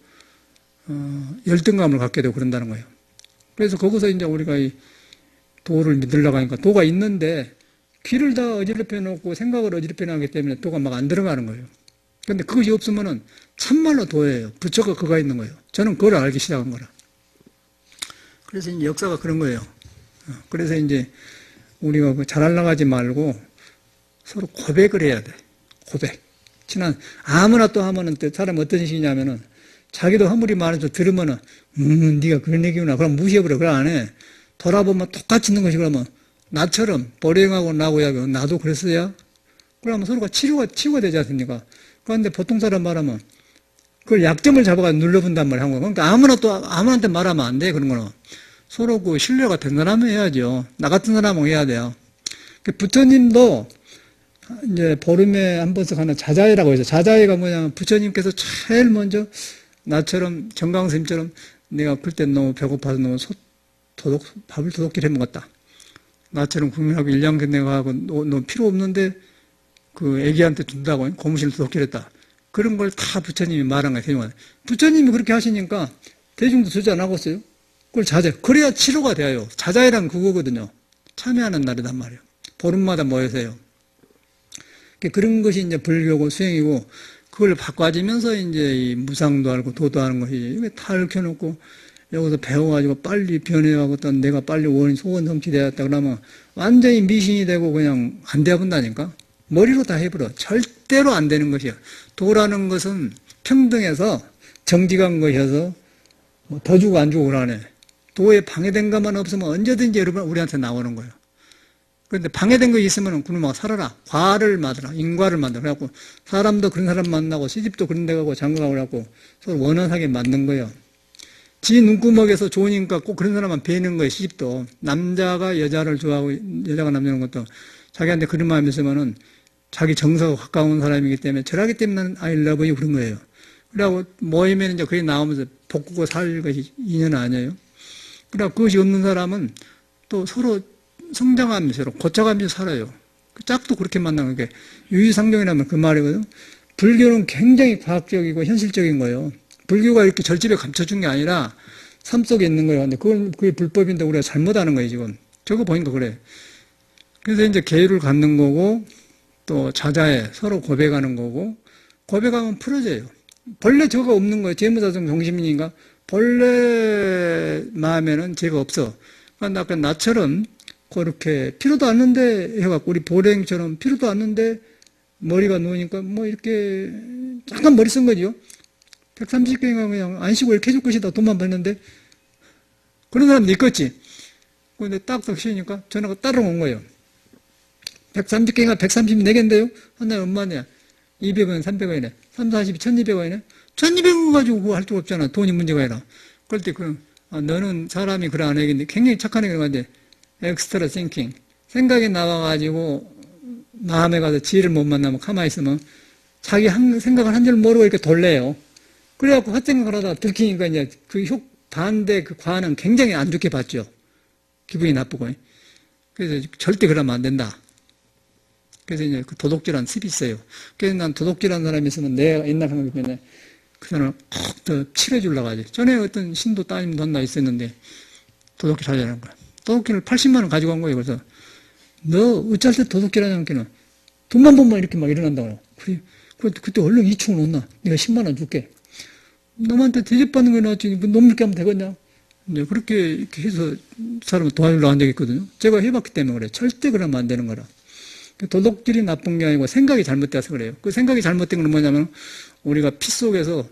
열등감을 갖게 되고 그런다는 거예요. 그래서 거기서 이제 우리가 이 도를 믿으려고 하니까 도가 있는데 귀를 다 어지럽혀 놓고 생각을 어지럽혀 놓기 때문에 도가 막 안 들어가는 거예요. 그런데 그것이 없으면은 참말로 도예요. 부처가 그가 있는 거예요. 저는 그걸 알기 시작한 거라. 그래서 이제 역사가 그런 거예요. 그래서 이제 우리가 잘하려고 하지 말고 서로 고백을 해야 돼. 고백. 아무나 또 하면은 또 사람이 어떤 식이냐면은 자기도 허물이 많아서 들으면은 네가 그런 얘기구나. 그럼 무시해버려. 그래 안 해. 돌아보면 똑같이 있는 것이 그러면 나처럼 보령하고 나고 야고 나도 그랬어야? 그러면 서로가 치유가 되지 않습니까? 그런데 보통 사람 말하면 그걸 약점을 잡아가지고 눌러본단 말이야. 그러니까 아무한테 말하면 안 돼. 그런 거는. 서로 그 신뢰가 된 사람은 해야죠. 나 같은 사람은 해야 돼요. 부처님도 이제 보름에 한 번씩 하는 자자회라고 해서 자자회가 뭐냐면 부처님께서 제일 먼저 나처럼 정강스님처럼 내가 그때 너무 배고파서 너무 밥을 도둑질 해먹었다. 나처럼 국민하고 일량근 내가 하고 너 필요 없는데 그 애기한테 준다고 고무신을 도둑질했다. 그런 걸 다 부처님이 말한 거예요. 부처님이 그렇게 하시니까 대중도 주지 안 하고 있어요. 그걸 그래야 치료가 돼요. 자자회란 그거거든요. 참여하는 날이단 말이에요. 보름마다 모여서 해요. 그런 것이 이제 불교고 수행이고 그걸 바꿔지면서 이제 이 무상도 알고 도도 하는 것이 다 얽혀놓고 여기서 배워가지고 빨리 변해가고 또 내가 빨리 소원 성취되었다 그러면 완전히 미신이 되고 그냥 안 되어본다니까. 머리로 다 해버려. 절대로 안 되는 것이야. 도라는 것은 평등해서 정직한 것이어서 더 주고 안 주고 그러네. 도에 방해된 것만 없으면 언제든지 여러분 우리한테 나오는 거예요. 그런데 방해된 거 있으면 그놈아 살아라. 과를 만들어. 인과를 만들어. 그래갖고 사람도 그런 사람 만나고 시집도 그런 데 가고 장가가고 그래갖고 서로 원활하게 만든 거예요. 지 눈구멍에서 좋으니까 꼭 그런 사람만 베는 거예요. 시집도. 남자가 여자를 좋아하고 여자가 남자는 것도 자기한테 그런 마음이 있으면은 자기 정서가 가까운 사람이기 때문에 절하기 때문에 I love you 그런 거예요. 그러고 모이면 이제 그게 나오면서 볶고 살 것이 인연 아니에요. 그러나 그것이 없는 사람은 또 서로 성장하면서 고쳐가면서 살아요. 짝도 그렇게 만나는 게 유유상종이라면 그 말이거든. 불교는 굉장히 과학적이고 현실적인 거예요. 불교가 이렇게 절집에 감춰준 게 아니라 삶 속에 있는 거예요. 근데 그게 불법인데 우리가 잘못하는 거예요, 지금. 저거 보니까 그래. 그래서 이제 계율을 갖는 거고, 또 자자에 서로 고백하는 거고, 고백하면 풀어져요. 본래 저거 없는 거예요. 재무사정 정신이니까 본래 마음에는 죄가 없어. 그러니까 아까 나처럼 그렇게 필요도 않는데 해갖고 우리 보랭처럼 필요도 않는데 머리가 누우니까 뭐 이렇게 잠깐 머리 쓴 거죠. 130개가 그냥 안 쉬고 이렇게 해줄 것이다. 돈만 벌는데 그런 사람도 있겠지. 근데 딱딱 쉬니까 전화가 따라온 거예요. 130개가 134개인데요. 하나에 얼마냐? 200원, 300원이네. 3, 40이 1200원이네. 1200원 가지고 그거 할 줄 없잖아. 돈이 문제가 아니라. 그럴 때 너는 사람이 그래 안 하겠는데 굉장히 착한 애가 같은데 엑스트라 싱킹. 생각이 나와가지고 마음에 가서 지혜를 못 만나면 가만히 있으면 자기 생각을 한 줄 모르고 이렇게 돌래요. 그래갖고 헛생각을 하다가 들키니까 이제 반대 그 과는 굉장히 안 좋게 봤죠. 기분이 나쁘고. 그래서 절대 그러면 안 된다. 그래서 이제 그 도둑질한 습이 있어요. 그래서 난 도둑질한 사람이 있으면 내가 옛날 생각해보면 그 사람을 꼭 더 칠해주려고 하지. 전에 어떤 신도 따님도 하나 있었는데 도둑질 하자는 거야. 도둑질을 80만 원 가지고 간 거예요. 그래서 너 어쩔 때 도둑질 하냐는 게는 돈만 보면 이렇게 막 일어난다고요. 그때 얼른 2층을 놓나? 내가 10만 원 줄게. 남한테 대접받는 거 나왔지. 놈 이렇게 하면 되겠냐? 이제 그렇게 이렇게 해서 사람을 도와주려고 한 적이 있거든요. 제가 해봤기 때문에 그래. 절대 그러면 안 되는 거라. 도둑질이 나쁜 게 아니고 생각이 잘못돼서 그래요. 그 생각이 잘못된 건 뭐냐면 우리가 피 속에서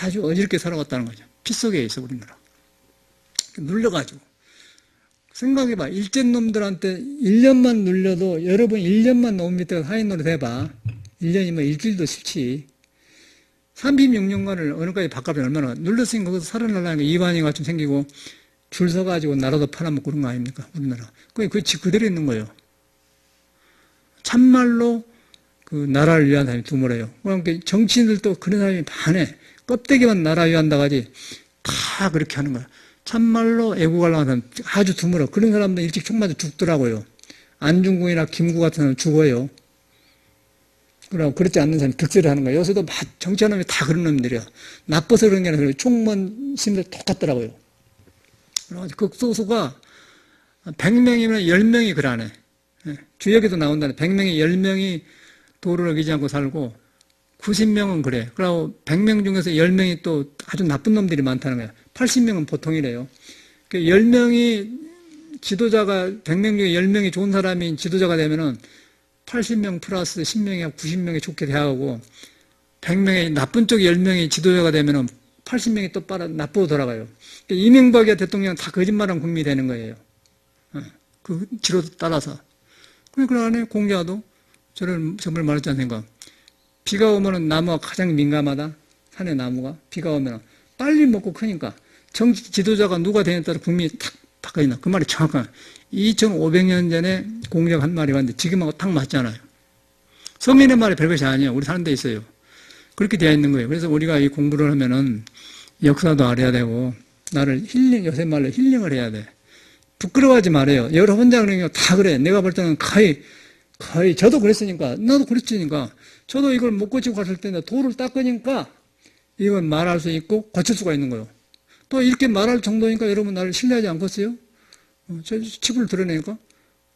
아주 어지럽게 살아왔다는 거죠. 피 속에 있어, 우리나라. 눌려가지고. 생각해봐. 일젠 놈들한테 1년만 눌려도 여러분 1년만 놈 밑에 하인 노릇 해봐. 1년이면 일주일도 싫지. 36년간을 어느까지 바꿔면 얼마나 눌렀으니까 거기서 살아나려는 게 이관이 같이 생기고 줄 서가지고 나라도 팔아먹고 그런 거 아닙니까? 우리나라. 그게 그대로 있는 거예요. 참말로 그 나라를 위한 사람이 드물어요. 그러니까 정치인들도 그런 사람이 많네. 껍데기만 나라 위한다고 하지 다 그렇게 하는 거야. 참말로 애국하려는 사람 아주 드물어. 그런 사람도 일찍 총 맞아 죽더라고요. 안중근이나 김구 같은 사람 죽어요. 그러고 그렇지 않는 사람이 득세를 하는 거예요. 요새도 정치하는 놈이 다 그런 놈들이야. 나빠서 그런 게 아니라 총만 심들 똑같더라고요. 그래가지고 극소수가 100명이면 10명이 그러네. 주역에도 나온다네. 100명이 10명이 도를 어기지 않고 살고 90명은 그래. 그리고 100명 중에서 10명이 또 아주 나쁜 놈들이 많다는 거야. 80명은 보통이래요. 10명이 지도자가 100명 중에 10명이 좋은 사람이 지도자가 되면은 80명 플러스 10명이 90명이 좋게 대하고 100명이 나쁜 쪽 10명이 지도자가 되면은 80명이 또 나쁘고 돌아가요. 이명박이야 대통령 다 거짓말한 국민이 되는 거예요. 그 지로 따라서. 그러니까 안에 공자도 저번에 말했지 않습니까? 비가 오면은 나무가 가장 민감하다. 산의 나무가. 비가 오면은 빨리 먹고 크니까 정치 지도자가 누가 되냐에 따라 국민이 탁 바꿔진다. 그 말이 정확한 2500년 전에 공자가 한 말이 왔는데 지금하고 딱 맞잖아요. 서민의 말이 별것이 아니에요. 우리 사는 데 있어요. 그렇게 되어 있는 거예요. 그래서 우리가 이 공부를 하면은 역사도 알아야 되고 나를 요새 말로 힐링을 해야 돼. 부끄러워하지 말아요. 여러 혼자 그러니까 다 그래. 내가 볼 때는 거의 저도 그랬으니까 나도 그랬으니까 저도 이걸 못 고치고 갔을 때 도를 닦으니까 이건 말할 수 있고 고칠 수가 있는 거예요. 또 이렇게 말할 정도니까 여러분 나를 신뢰하지 않겠어요? 저 치부를 드러내니까.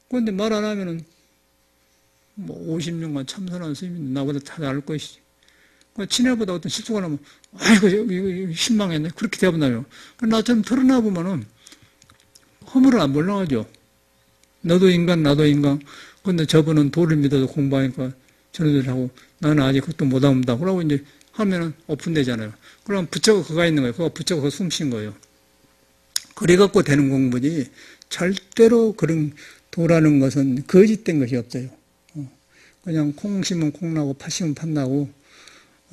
그런데 말 안 하면은 뭐 50년간 참선한 스님인데 나보다 다 알 것이지. 친애보다 어떤 실수가 나면 아이고 이거 실망했네. 그렇게 대답나요. 나처럼 털어놔 보면은 허물을 안 몰라가죠. 너도 인간 나도 인간. 근데 저분은 도를 믿어서 공부하니까 저런들 하고 나는 아직 그것도 못 합니다. 그러고 이제 하면은 오픈되잖아요. 그럼 붙잡고 그가 있는 거예요. 그거 붙잡고 그거 숨쉬는 거예요. 그래갖고 되는 공부지 절대로 그런 도라는 것은 거짓된 것이 없어요. 그냥 콩 심으면 콩 나고 팥 심으면 팥 나고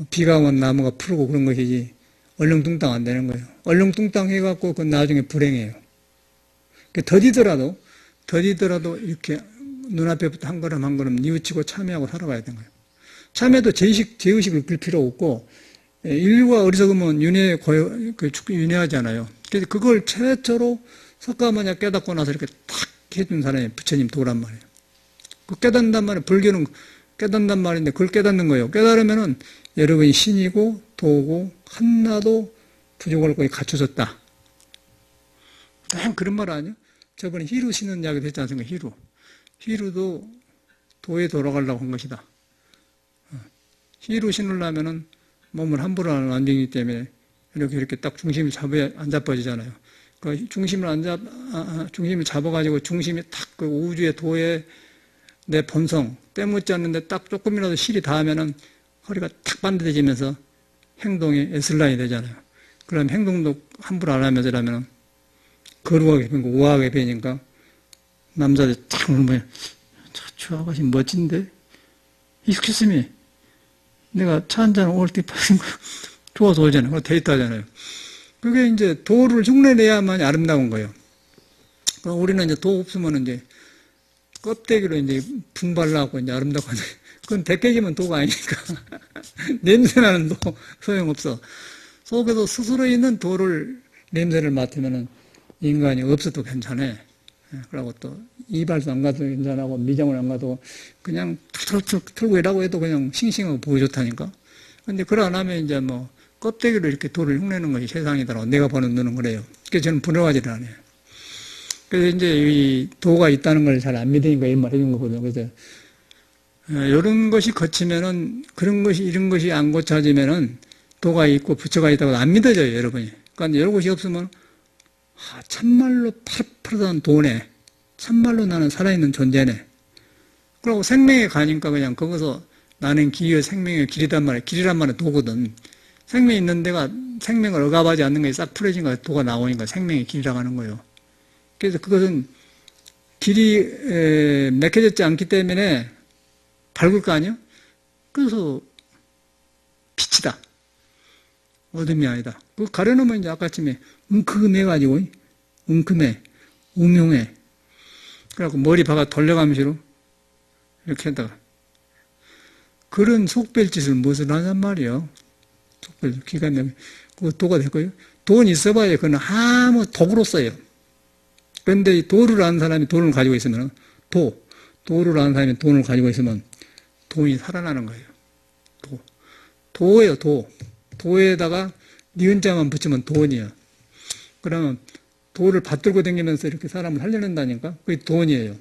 비가 오면 나무가 푸르고 그런 것이지 얼렁뚱땅 안 되는 거예요. 얼렁뚱땅 해갖고 그건 나중에 불행해요. 더디더라도 이렇게 눈앞에부터 한 걸음 뉘우치고 참여하고 살아가야 되는 거예요. 참여도 죄의식을 볼 필요 없고 인류가 어리석으면 윤회하잖아요. 그래서 그걸 최초로 석가모니가 깨닫고 나서 이렇게 탁 해준 사람이 부처님 도란 말이에요. 그 깨닫는단 말이에요. 불교는 깨닫는단 말인데 그걸 깨닫는 거예요. 깨달으면은 여러분이 신이고 도고 하나도 부족할 거에 갖춰졌다. 그런 말 아니에요? 저번에 희루 신은 이야기도 했지 않습니까? 희루도 도에 돌아가려고 한 것이다. 희루 신으려면은 몸을 함부로 하는 안정이기 때문에 이렇게 딱 중심을 잡아야 안 자빠지잖아요. 그 중심을 잡아가지고 중심이 탁 그 우주의 도에 내 본성 때묻지 않는데 딱 조금이라도 실이 닿으면은 허리가 탁 반듯해지면서 행동이 에슬라이 되잖아요. 그럼 행동도 함부로 안 하면서 라면 거룩하게 변고 우아하게 변니까 남자들 탁 보면 저 아가씨 멋진데 익숙했으면 내가 차 한잔 올 때 파신 거 좋아서 오잖아요. 데이트하잖아요. 그게 이제 도를 흉내내야만 아름다운 거예요. 그럼 우리는 이제 도 없으면 이제 껍데기로 이제 분발나고 이제 아름답고 그건 데깨지면 도가 아니니까 냄새나는 도 소용없어. 속에서 스스로 있는 도를 냄새를 맡으면은 인간이 없어도 괜찮아. 그러고 또 이발소 안 가도 괜찮고 미장을 안 가도 그냥 툭툭툭 틀고 이라고 해도 그냥 싱싱하고 보기 좋다니까. 근데 그걸 안 하면 이제 뭐 껍데기로 이렇게 도를 흉내는 것이 세상이더라고. 내가 보는 눈은 그래요. 그래서 저는 부러워하지를 않아요. 그래서 이제 이 도가 있다는 걸 잘 안 믿으니까 이 말 해준 거거든요. 그래서 이런 것이 거치면은 그런 것이 이런 것이 안 고쳐지면은 도가 있고 부처가 있다고 안 믿어져요, 여러분이. 그러니까 이런 것이 없으면 참말로 파릇파릇한 도네. 참말로 나는 살아있는 존재네. 그리고 생명에 가니까 그냥 거기서 나는 길이요 생명의 길이란 말이야. 길이란 말은 도거든. 생명이 있는 데가 생명을 억압하지 않는 것이 싹 풀어지니까 도가 나오니까 생명의 길이라고 하는 거예요. 그래서 그것은 길이 맥혀졌지 않기 때문에 밝을 거 아니에요? 그래서 빛이다. 어둠이 아니다. 그 가려놓으면 이제 아까쯤에 웅크매가지고, 음용해. 그래갖고 머리 박아 돌려가면서 이렇게 하다가. 그런 속별짓을 무엇을 하냔 말이에요. 속별, 기가 막히게. 그거 도가 될 거예요. 돈 있어봐야 그건 아무 도구로 써요. 그런데 이 도를 아는 사람이 돈을 가지고 있으면, 도를 아는 사람이 돈을 가지고 있으면 돈이 살아나는 거예요. 도예요, 도. 도에다가 니은자만 붙이면 돈이야. 그러면 도를 받들고 다니면서 이렇게 사람을 살려낸다니까? 그게 돈이에요.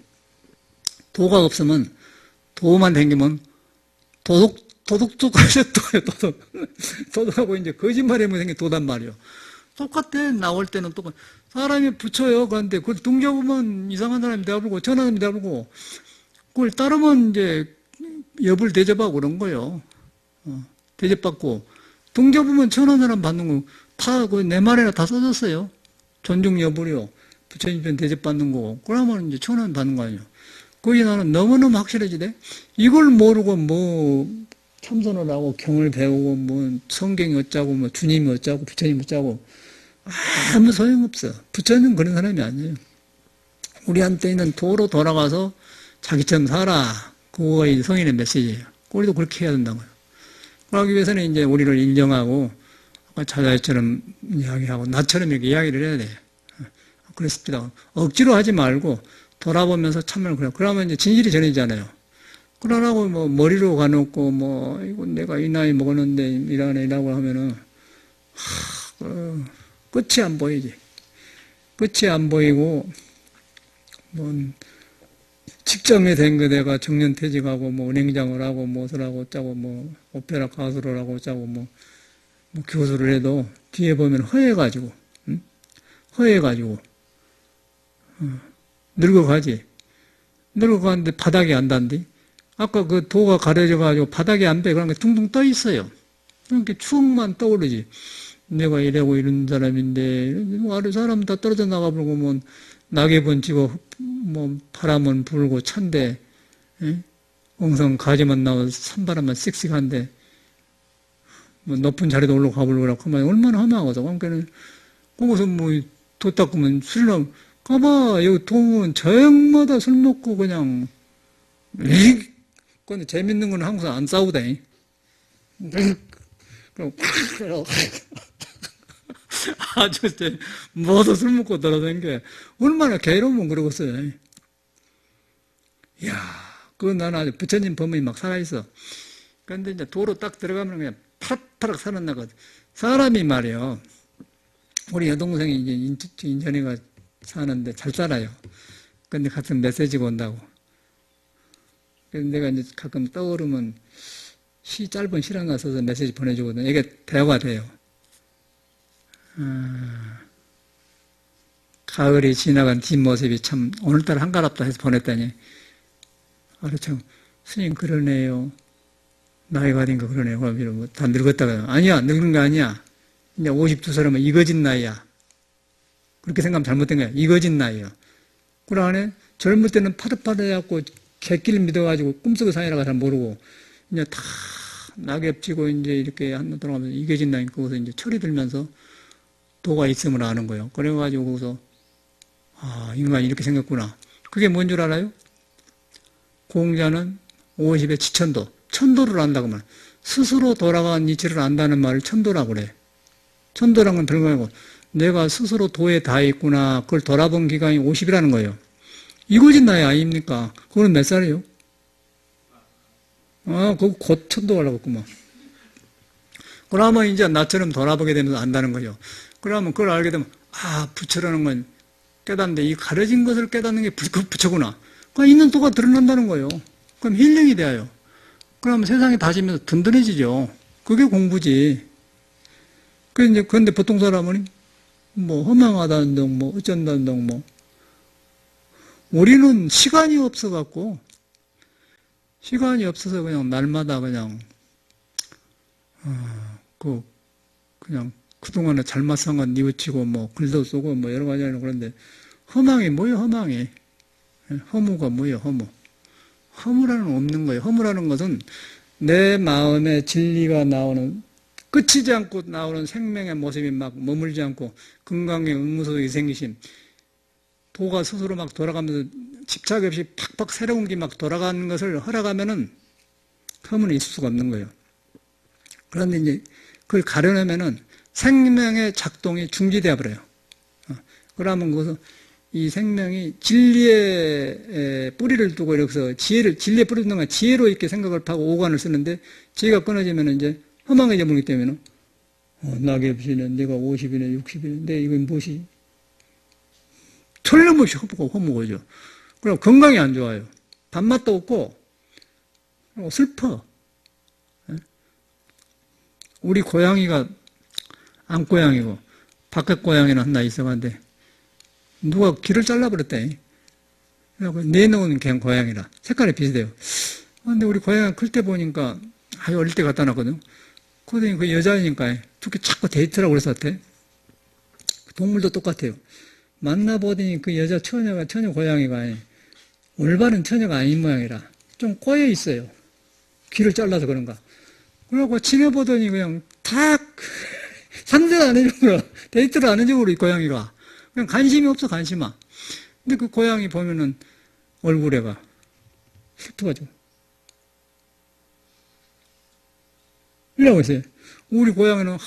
도가 없으면, 도만 다니면 도둑쪽까지 도예요, 도둑하고 이제 거짓말하면 생긴 도단 말이에요. 똑같아. 나올 때는 똑같아. 사람이 붙여요. 그런데 그걸 등져보면 이상한 사람이 되어버리고, 천한 사람이 되어버리고, 그걸 따르면 이제 여불 대접하고 그런 거예요. 대접받고. 등져보면 천한 사람 받는 거, 다, 내 말에나 다 써졌어요. 존중 여부요. 부처님 대접받는 거고. 그러면 이제 천한 받는 거 아니에요. 거기 나는 너무너무 확실해지대. 이걸 모르고 뭐, 참선을 하고, 경을 배우고, 뭐, 성경이 어쩌고, 뭐, 주님이 어쩌고, 부처님이 어쩌고. 아무 소용없어. 부처님은 그런 사람이 아니에요. 우리한테 있는 도로 돌아가서 자기처럼 살아. 그거가 이 성인의 메시지예요. 우리도 그렇게 해야 된다고요. 그러기 위해서는 이제 우리를 인정하고, 아까 자자처럼 이야기하고, 나처럼 이렇게 이야기를 해야 돼. 그렇습니다. 억지로 하지 말고, 돌아보면서 참말 그래요. 그러면 이제 진실이 전해지잖아요. 그러라고 뭐, 머리로 가놓고, 뭐, 이거 내가 이 나이 먹었는데, 이라고 하면은, 끝이 안 보이지. 끝이 안 보이고, 뭐, 직장에 된 거 내가 정년퇴직하고, 뭐, 은행장을 하고, 무엇을 하고, 짜고, 뭐, 오페라 가수를 하고, 짜고, 뭐 교수를 해도, 뒤에 보면 허해가지고, 응? 허해가지고, 늙어가지. 늙어가는데 바닥이 안 닿는데, 아까 그 도가 가려져가지고 바닥이 안 돼. 그러니까 둥둥 떠 있어요. 그러니까 추억만 떠오르지. 내가 이래고 이런 사람인데, 아래 사람 다 떨어져 나가버리고, 뭐, 낙엽은 지고, 뭐, 바람은 불고 찬데, 엉성 가지만 나와서 산바람만 씩씩한데, 뭐, 높은 자리도 올라가 버리고, 그러면 얼마나 험하거든. 그러니까는, 거기서 뭐, 도 닦으면 술로, 가봐, 여기 도면 저녁마다 술 먹고 그냥, 근데 재밌는 건 항상 안 싸우다니. 그럼 아주 이제 모두 술 먹고 돌아다니는 게 얼마나 괴로우면 그러겠어요. 이야, 그건 나는 아주 부처님 법문이 막 살아있어. 그런데 이제 도로 딱 들어가면 그냥 파락파락 살아나거든. 사람이 말이요. 우리 여동생이 이제 인천이가 사는데 잘 살아요. 근데 가끔 메시지가 온다고. 그래서 내가 이제 가끔 떠오르면 짧은 시 하나 써서 메시지 보내주거든. 이게 대화가 돼요. 가을이 지나간 뒷모습이 참 오늘따라 한가롭다 해서 보냈더니 참 스님 그러네요. 나이가 든 거 그러네요. 그럼 뭐 다 늙었다가 아니야 늙은 거 아니야. 이제 52살이면 이거진 나이야. 그렇게 생각하면 잘못된 거야. 이거진 나이야. 그러네 젊을 때는 파릇파릇해갖고 객길 믿어가지고 꿈속의 사이라가 잘 모르고 이제 다 낙엽 지고 이제 이렇게 한번 돌아가면서 이겨진 나이 거기서 이제 철이 들면서 도가 있음을 아는 거예요. 그래가지고 거기서 인간이 이렇게 생겼구나. 그게 뭔 줄 알아요? 공자는 50에 지천도, 천도를 안다고 말. 스스로 돌아간 이치를 안다는 말을 천도라고 그래. 천도란 건 들어가고 내가 스스로 도에 다 있구나. 그걸 돌아본 기간이 50이라는 거예요. 이거진 나이 아닙니까? 그거는 몇 살이에요? 그거 곧 천도 가려겠구만. 그러면 이제 나처럼 돌아보게 되면서 안다는 거죠. 그러면 그걸 알게 되면, 부처라는 건 깨닫는데, 이 가려진 것을 깨닫는 게 부처구나. 그럼 있는 도가 드러난다는 거예요. 그럼 힐링이 돼요. 그러면 세상이 다지면서 든든해지죠. 그게 공부지. 그런데 보통 사람은, 허망하다는 등, 어쩐다는 등, 우리는 시간이 없어갖고, 시간이 없어서 그냥 날마다 그냥, 그냥 그동안에 잘못 산 건 뉘우치고, 글도 쓰고, 여러 가지 하는 그런데, 허망이 뭐예요, 허망이? 허무가 뭐예요, 허무? 허무라는 건 없는 거예요. 허무라는 것은 내 마음에 진리가 나오는, 끝이지 않고 나오는 생명의 모습이 막 머물지 않고, 건강의 의무소득이 생기심, 도가 스스로 막 돌아가면서 집착 없이 팍팍 새로운 게 막 돌아가는 것을 허락하면은 허무는 있을 수가 없는 거예요. 그런데 이제 그걸 가려내면은 생명의 작동이 중지되어 버려요. 그러면 그것은 이 생명이 진리의 뿌리를 두고 이렇게 진리의 뿌리를 두는 건 지혜로 이렇게 생각을 하고 오관을 쓰는데 지혜가 끊어지면 이제 허망해져 버리기 때문에 낙엽이네, 내가 50이네, 60이네, 내 이건 무엇이? 틀림없이 허무거죠. 그럼 건강이 안 좋아요. 밥맛도 없고, 슬퍼. 우리 고양이가 안고양이고, 바깥 고양이는 하나 있어봤는데, 누가 귀를 잘라버렸대. 그래서 내놓은 그냥 고양이라. 색깔이 비슷해요. 근데 우리 고양이가 클 때 보니까, 어릴 때 갖다 놨거든. 그러더니 그 여자니까, 특히 자꾸 데이트라고 그랬었대. 동물도 똑같아요. 만나보더니 그 여자 처녀 고양이가 올바른 처녀가 아닌 모양이라 좀 꼬여 있어요. 귀를 잘라서 그런가. 그러고 지내보더니 그냥 탁 상대를 안 해주고 데이트를 안 해주고 우리 고양이가 그냥 관심이 없어 관심아. 근데 그 고양이 보면은 얼굴에가 슬퍼가지고 이러고 있어요. 우리 고양이는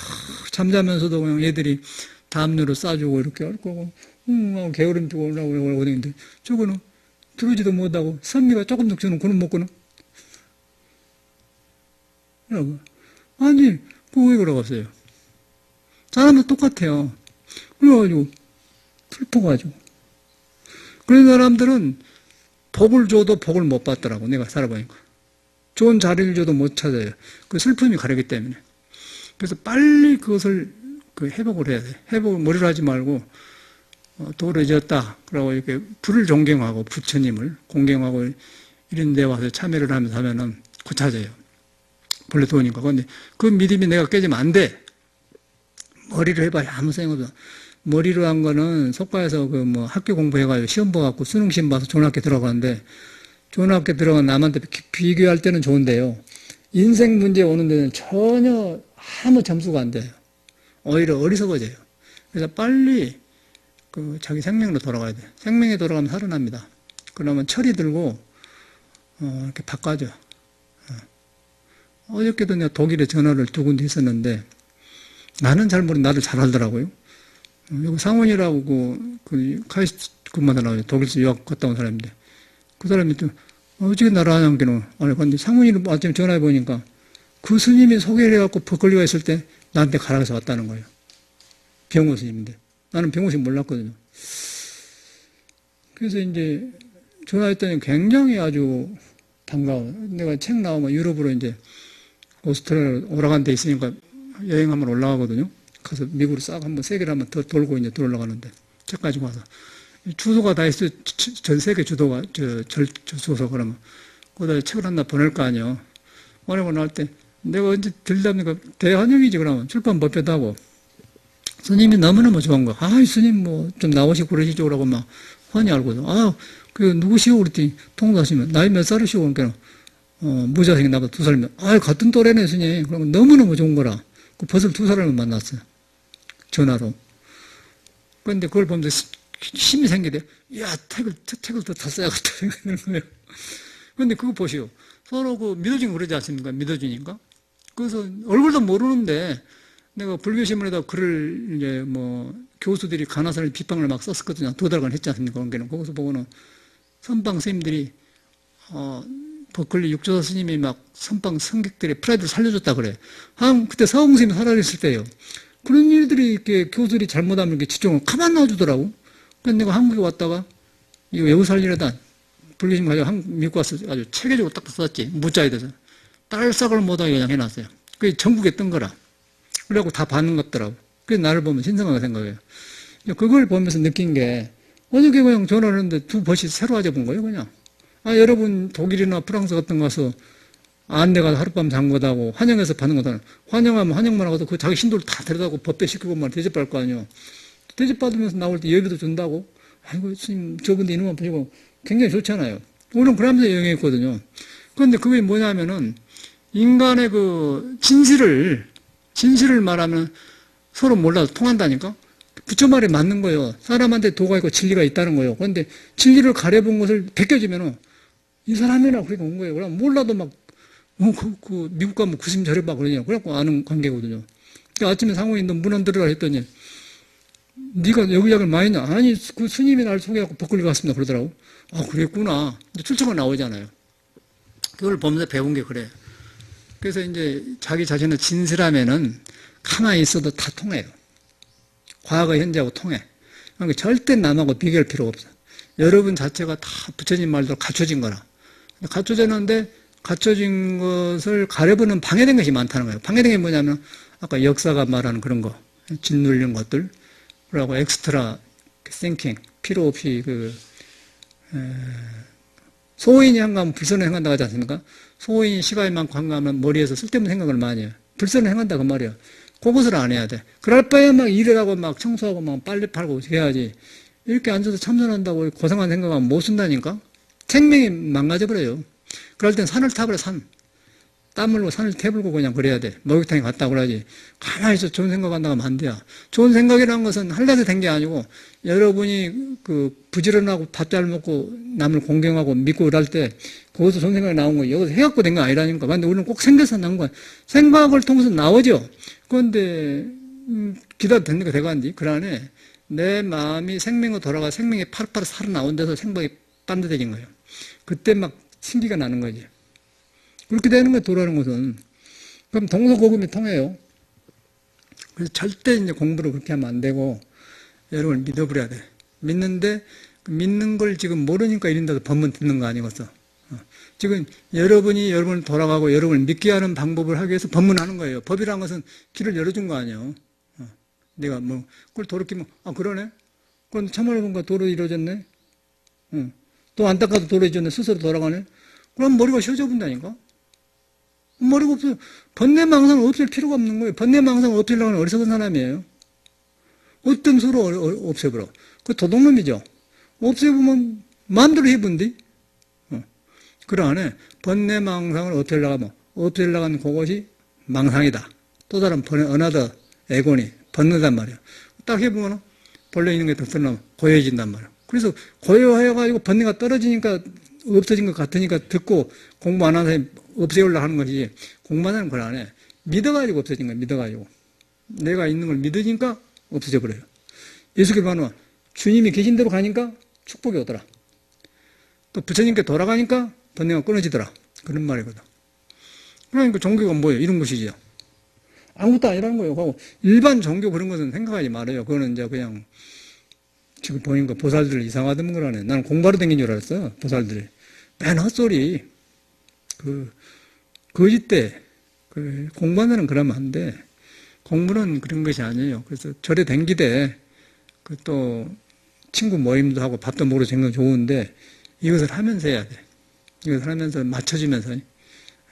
잠자면서도 그냥 얘들이 담요를 싸주고 이렇게 할 거고 하고 게으름 주고 오라고 그러는데 저거는 들어오지도 못하고 선미가 조금씩 주는 그놈 먹고는 그러고 아니 그거 왜 그러겠어요? 사람은 똑같아요. 그래가지고 슬퍼가지고 그런 사람들은 복을 줘도 복을 못 받더라고. 내가 살아보니까 좋은 자리를 줘도 못 찾아요. 그 슬픔이 가르기 때문에. 그래서 빨리 그것을 회복을 해야 돼. 회복을 머리로 하지 말고 도를 지었다. 그러고 이렇게 불을 존경하고 부처님을 공경하고 이런 데 와서 참여를 하면서 하면은 고쳐져요. 본래 도니까. 근데 그 믿음이 내가 깨지면 안 돼. 머리로 해봐야 아무 소용없어. 머리로 한 거는 속과에서 학교 공부해가지고 시험 봐갖고 수능 시험 봐서 좋은 학교 들어가는데 좋은 학교 들어간 남한테 비교할 때는 좋은데요. 인생 문제 오는 데는 전혀 아무 점수가 안 돼요. 오히려 어리석어져요. 그래서 빨리 자기 생명으로 돌아가야 돼. 생명에 돌아가면 살아납니다. 그러면 철이 들고, 이렇게 바꿔줘. 어저께도 내가 독일에 전화를 두 군데 했었는데, 나는 잘 모르는 나를 잘 알더라고요. 여기 상원이라고 그 카이스트 근무하다 나와요. 독일에서 유학 갔다 온 사람인데. 그 사람이 또, 어떻게 나를 아냐는 게는, 아니, 근데 상원이를 아침에 전화해 보니까 그 스님이 소개를 해갖고 버클리가 있을 때 나한테 가라 해서 왔다는 거예요. 병호 스님인데. 나는 병호 스님 몰랐거든요. 그래서 이제 전화했더니 굉장히 아주 반가워. 내가 책 나오면 유럽으로 이제 오스트리아 오라간 데 있으니까 여행 한번 올라가거든요. 가서 미국으로 싹 한번 세계를 한번 더 돌고 이제 들어올라가는데 책 가지고 와서 주소가 다 있어. 전 세계 주소가 주소서 그러면 거기다 책을 하나 보낼 거 아니에요. 보내고 날 때 내가 언제 들다 보니까 대환영이지 그러면 출판 법회도 스님이 너무너무 좋은 거. 아, 스님 뭐 좀 나오시고 그러시죠 라고 막 환히 알고서 아, 그 누구시오 그랬더니 통도하시면 나이 몇 살이시오 그러니까 무자생이 나보다 2살이면 아, 같은 또래네 스님. 그러면 너무너무 좋은 거라. 그 벌써 2사람을 만났어요. 전화로. 그런데 그걸 보면서 힘이 생기대. 야, 택을 더 써야겠다 생각하는 거예요. 그런데 그거 보시오. 서로 그 믿어주니까 그러지 않습니까? 믿어주니까. 그래서 얼굴도 모르는데 내가 불교신문에다 글을 이제 뭐 교수들이 가나선을 비방을 막 썼었거든요. 2달간 했지 않습니까? 그런 거기서 보고는 선방 스님들이 버클리 육조사 스님이 막 선방 성객들의 프라이드를 살려줬다 그래. 그때 사홍 스님이 살아있을 때요. 그런 일들이 이렇게 교수들이 잘못하면 이렇게 지종을 가만 놔주더라고. 그래서 내가 한국에 왔다가 이거 외국 살리려다 불교신 가지고 미국 와서 아주 체계적으로 딱 썼지. 무자에 대해서. 딸싹을 못하게 그냥 해놨어요. 그게 전국에 뜬 거라. 그래갖고 다 받는 것 같더라고. 그래서 나를 보면 신성하게 생각해요. 그걸 보면서 느낀 게 어저께 그냥 전화를 했는데 2 버시 새로 가져본 거예요, 그냥. 아, 여러분 독일이나 프랑스 같은 거 가서 안내 가서 하룻밤 잔 거다고 환영해서 받는 거다. 환영하면 환영만 하고도 그 자기 신도를 다 데려다고 법대 시키고 말 대접받을 거 아니에요. 대접받으면서 나올 때 예배도 준다고. 아이고, 스님, 저분도 이놈만 보시고 굉장히 좋잖아요. 우리는 그러면서 여행했거든요. 그런데 그게 뭐냐면은 인간의 그 진실을 말하면 서로 몰라도 통한다니까? 부처말에 맞는 거예요. 사람한테 도가 있고 진리가 있다는 거예요. 그런데 진리를 가려본 것을 벗겨지면은 이 사람이나 그렇게 온 거예요. 그럼 몰라도 막, 미국 가면 구심 저려봐 그러냐. 그래갖고 아는 관계거든요. 아침에 상호이 너 문안 들으라 했더니 네가 여기약을 많이 나? 아니, 그 스님이 날 소개하고 버클리 갔습니다. 그러더라고. 아, 그랬구나. 출처가 나오잖아요. 그걸 보면서 배운 게 그래. 그래서 이제 자기 자신을 진실하면은 가만히 있어도 다 통해요. 과거, 현재하고 통해. 그러니까 절대 남하고 비교할 필요가 없어. 여러분 자체가 다 부처님 말대로 갖춰진 거라. 갖춰졌는데 갖춰진 것을 가려보는 방해된 것이 많다는 거예요. 방해된 게 뭐냐면 아까 역사가 말하는 그런 거, 짓눌리는 것들, 그리고 엑스트라 띵킹, 필요 없이 소인이 행하면 불선을 행한다고 하지 않습니까? 소인이 시간이 많고 행하면 머리에서 쓸데없는 생각을 많이 해요. 불선을 행한다 그 말이에요. 그것을 안 해야 돼. 그럴 바에 막 일을 하고 막 청소하고 막 빨래 팔고 해야지. 이렇게 앉아서 참선한다고 고생한 생각하면 못 쓴다니까? 생명이 망가져버려요. 그럴 땐 산을 타버려, 산. 땀 흘리고 산을 태불고 그냥 그래야 돼. 목욕탕에 갔다 그러지. 가만히 있어 좋은 생각한다고 하면 안 돼요. 좋은 생각이라는 것은 하려고 된 게 아니고 여러분이 부지런하고 밥 잘 먹고 남을 공경하고 믿고 그럴 때 거기서 좋은 생각이 나온 거예요. 여기서 해갖고 된 거 아니라니까. 근데 우리는 꼭 생겨서 나온 거야. 생각을 통해서 나오죠. 그런데 기다려 듣는 게 되간디. 그 안에 내 마음이 생명으로 돌아가 생명이 파릇파릇 살아나온 데서 생각이 반대되는 거예요. 그때 막 신기가 나는 거지. 그렇게 되는 거예요, 돌아오는 것은. 그럼 동서고금이 통해요. 그래서 절대 이제 공부를 그렇게 하면 안 되고, 여러분을 믿어버려야 돼. 믿는데, 믿는 걸 지금 모르니까 이런데도 법문 듣는 거 아니겠어. 지금 여러분을 돌아가고 여러분을 믿게 하는 방법을 하기 위해서 법문하는 거예요. 법이라는 것은 길을 열어준 거 아니에요. 내가 뭐, 그걸 돌이키면, 아, 그러네? 그런데 참말로 보니까 도로 이루어졌네? 또 안 닦아도 도로 이루어졌네? 스스로 돌아가네? 그럼 머리가 쉬워져 본다니까? 머리가 없어요. 번뇌망상을 없앨 필요가 없는 거예요. 번뇌망상을 없애려고 하는 어리석은 사람이에요. 어떤 수로 없애버려. 그 도둑놈이죠. 없애보면 마음대로 해본디. 그러네. 번뇌망상을 없애려고 하는 그것이 망상이다. 또 다른 어나더 에고니 번뇌단 말이에요. 딱 해보면 본래 있는 게 더 드러나면 고요해진단 말이에요. 그래서 고요해가지고 번뇌가 떨어지니까 없어진 것 같으니까 듣고 공부 안 하는 사람이 없애려고 하는 것이지, 공부하는 걸 안 해. 믿어가지고 없어진 거야, 믿어가지고. 내가 있는 걸 믿으니까 없어져 버려요. 예수께 반응, 주님이 계신 대로 가니까 축복이 오더라. 또 부처님께 돌아가니까 번뇌가 끊어지더라. 그런 말이거든. 그러니까 종교가 뭐예요? 이런 것이지요. 아무것도 아니라는 거예요. 하고 일반 종교 그런 것은 생각하지 말아요. 그거는 이제 그냥 지금 보니까 보살들 이상하던 거라네. 나는 공부하러 다닌 줄 알았어. 보살들이. 맨 헛소리. 거짓 때 공부하는 데는 그러면 안 돼. 공부는 그런 것이 아니에요. 그래서 절에 댕기되 또 친구 모임도 하고 밥도 먹으러 다니는 건 좋은데 이것을 하면서 해야 돼. 이것을 하면서 맞춰주면서.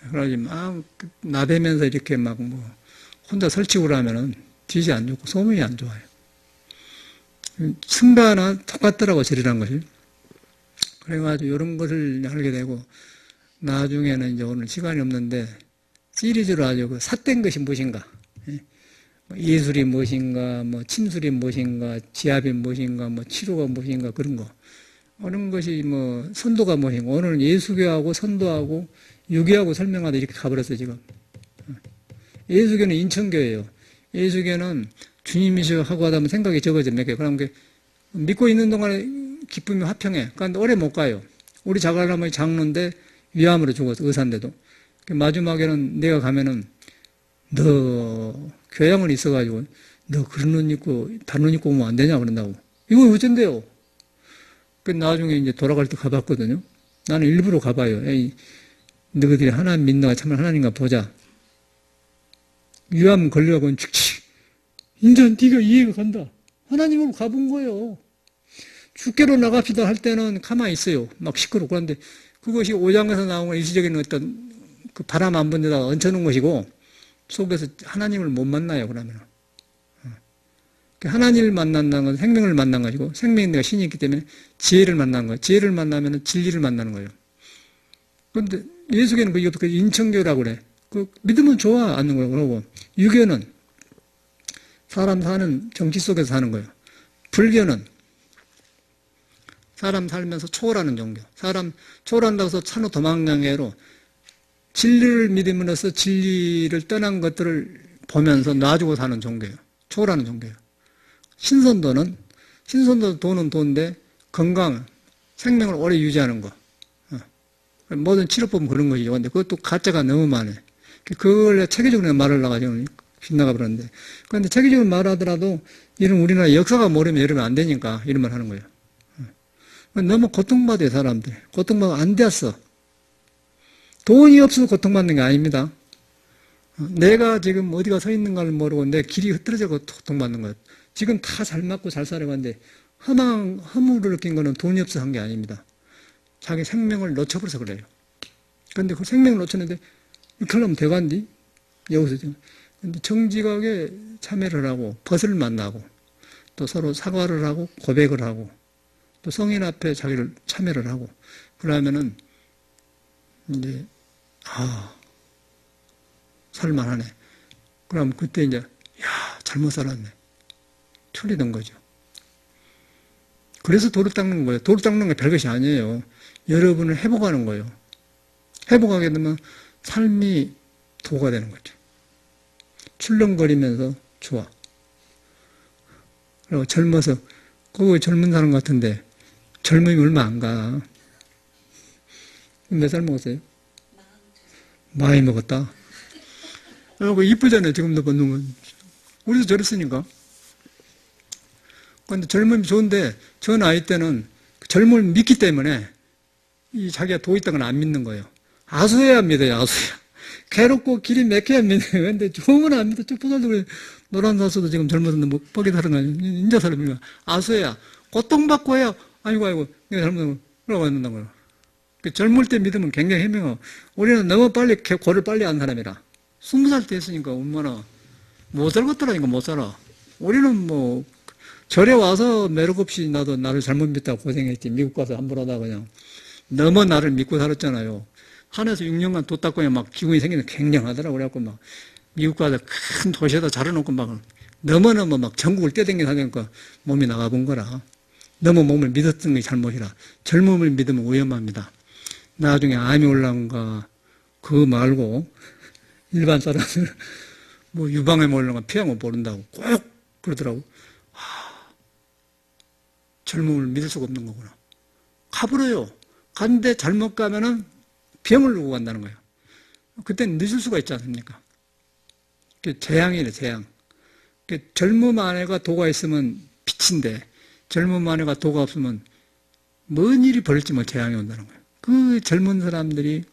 그러지 막 나대면서 이렇게 막 혼자 설치고 하면은 뒤지 안 좋고 소문이 안 좋아요. 승가나 똑같더라고, 절이란 것이. 그래가지고 이런 것을 알게 되고 나중에는 이제 오늘 시간이 없는데 시리즈로 아주 삿된 것이 무엇인가, 예술이 무엇인가, 침술이 무엇인가, 지압이 무엇인가, 치료가 무엇인가, 그런 거. 그런 것이 선도가 무엇인가. 오늘은 예수교하고 선도하고 유교하고 설명하다 이렇게 가버렸어, 지금. 예수교는 인천교예요. 예수교는 주님이시여 하고 하다 보면 생각이 적어져, 몇 개. 그럼 믿고 있는 동안에 기쁨이 화평해. 그런데 오래 못 가요. 우리 자갈나무의 장로인데 위암으로 죽었어, 의사인데도. 마지막에는 내가 가면은 너 교양은 있어가지고 너 그런 옷 입고 다른 옷 입고 오면 안 되냐 그런다고. 이거 어쩐데요? 나중에 이제 돌아갈 때 가봤거든요. 나는 일부러 가봐요. 에이, 너희들이 하나님 믿는가 참말 하나님가 보자. 위암 걸려가고는 죽지. 이제 네가 이해가 간다. 하나님으로 가본 거예요. 죽게로 나갑시다 할 때는 가만히 있어요. 막 시끄럽고. 그런데 그것이 오장에서 나온 일시적인 어떤 그 바람 안 분 데다가 얹혀놓은 것이고 속에서 하나님을 못 만나요, 그러면. 하나님을 만난다는 건 생명을 만난 것이고 생명이 내가 신이 있기 때문에 지혜를 만난 거예요. 지혜를 만나면 진리를 만나는 거예요. 그런데 예수교는 그 인천교라고 그래. 믿으면 좋아, 않는 거예요. 그러고 유교는 사람 사는 정치 속에서 사는 거예요. 불교는 사람 살면서 초월하는 종교. 사람 초월한다고 해서 산후 도망강해로 진리를 믿음으로써 진리를 떠난 것들을 보면서 놔주고 사는 종교예요. 초월하는 종교예요. 신선도 돈은 돈인데 건강, 생명을 오래 유지하는 거. 모든 치료법은 그런 것이죠. 근데 그것도 가짜가 너무 많아요. 그걸 체계적으로 말을 나가지고 빗나가 버렸는데. 그런데 체계적으로 말하더라도 이런 우리나라 역사가 모르면 이러면 안 되니까 이런 말 하는 거예요. 너무 고통받아요, 사람들. 고통받아 안 됐어. 돈이 없어서 고통받는 게 아닙니다. 내가 지금 어디가 서 있는가를 모르고 내 길이 흐트러져 고통받는 거예요. 지금 다 잘 맞고 잘 살아가는데 허물을 느낀 거는 돈이 없어서 한 게 아닙니다. 자기 생명을 놓쳐버려서 그래요. 그런데 그 생명을 놓쳤는데 이렇게 하려면 대관디? 여기서 지금. 근데 정직하게 참여를 하고 벗을 만나고 또 서로 사과를 하고 고백을 하고 또 성인 앞에 자기를 참여를 하고 그러면은 이제 살만하네. 그럼 그때 이제 잘못 살았네. 틀리던 거죠. 그래서 도를 닦는 거예요. 도를 닦는 게 별것이 아니에요. 여러분을 회복하는 거예요. 회복하게 되면 삶이 도가 되는 거죠. 출렁거리면서 좋아. 그리고 젊어서 그거 젊은 사람 같은데 젊음이 얼마 안 가. 몇 살 먹었어요? 많이 먹었다. 그리고 이쁘잖아요. 지금도 걷는 건. 우리도 저랬으니까. 그런데 젊음이 좋은데 저 나이 때는 젊음을 믿기 때문에 이 자기가 도 있다는 걸 안 믿는 거예요. 아수해야 믿어요. 아수해야. 괴롭고 길이 맥혀야 믿어요. 그런데 좋은 건 안 믿어. 쭈뽀살도 그래. 노란 사수도 지금 젊어서 뭐 뻑이 다른 거 아니에요. 인자 사람이니까. 아수해야. 고통받고 해야 아이고 내가 잘못하면 그러고 있는다는 거예요. 젊을 때 믿으면 굉장히 해명하고 우리는 너무 빨리 고를 빨리 한 사람이라 20살 때 했으니까 얼마나 못 살겠더라니까. 못 살아. 우리는 뭐 절에 와서 매력 없이 나도 나를 잘못 믿다고 고생했지. 미국 가서 함부로 하다가 그냥 너무 나를 믿고 살았잖아요. 한에서 6년간 도 닦고 막 기분이 생기는 굉장하더라고. 그래갖고 막 미국 가서 큰 도시에다 자르놓고 막 너무너무 막 전국을 뛰어댕겨 하니까 몸이 나가본 거라. 너무 몸을 믿었던 게 잘못이라. 젊음을 믿으면 위험합니다. 나중에 암이 올라온가 그거 말고 일반 사람들 뭐 유방에 모르는 건 피하면 모른다고 꼭 그러더라고. 젊음을 믿을 수가 없는 거구나. 가버려요. 갔는데 잘못 가면은 병을 누고 간다는 거예요. 그때는 늦을 수가 있지 않습니까? 재앙이래, 재앙. 젊음 안에가 도가 있으면 빛인데, 젊음 안에가 도가 없으면 뭔 일이 벌일지 뭐 재앙이 온다는 거예요. 그 젊은 사람들이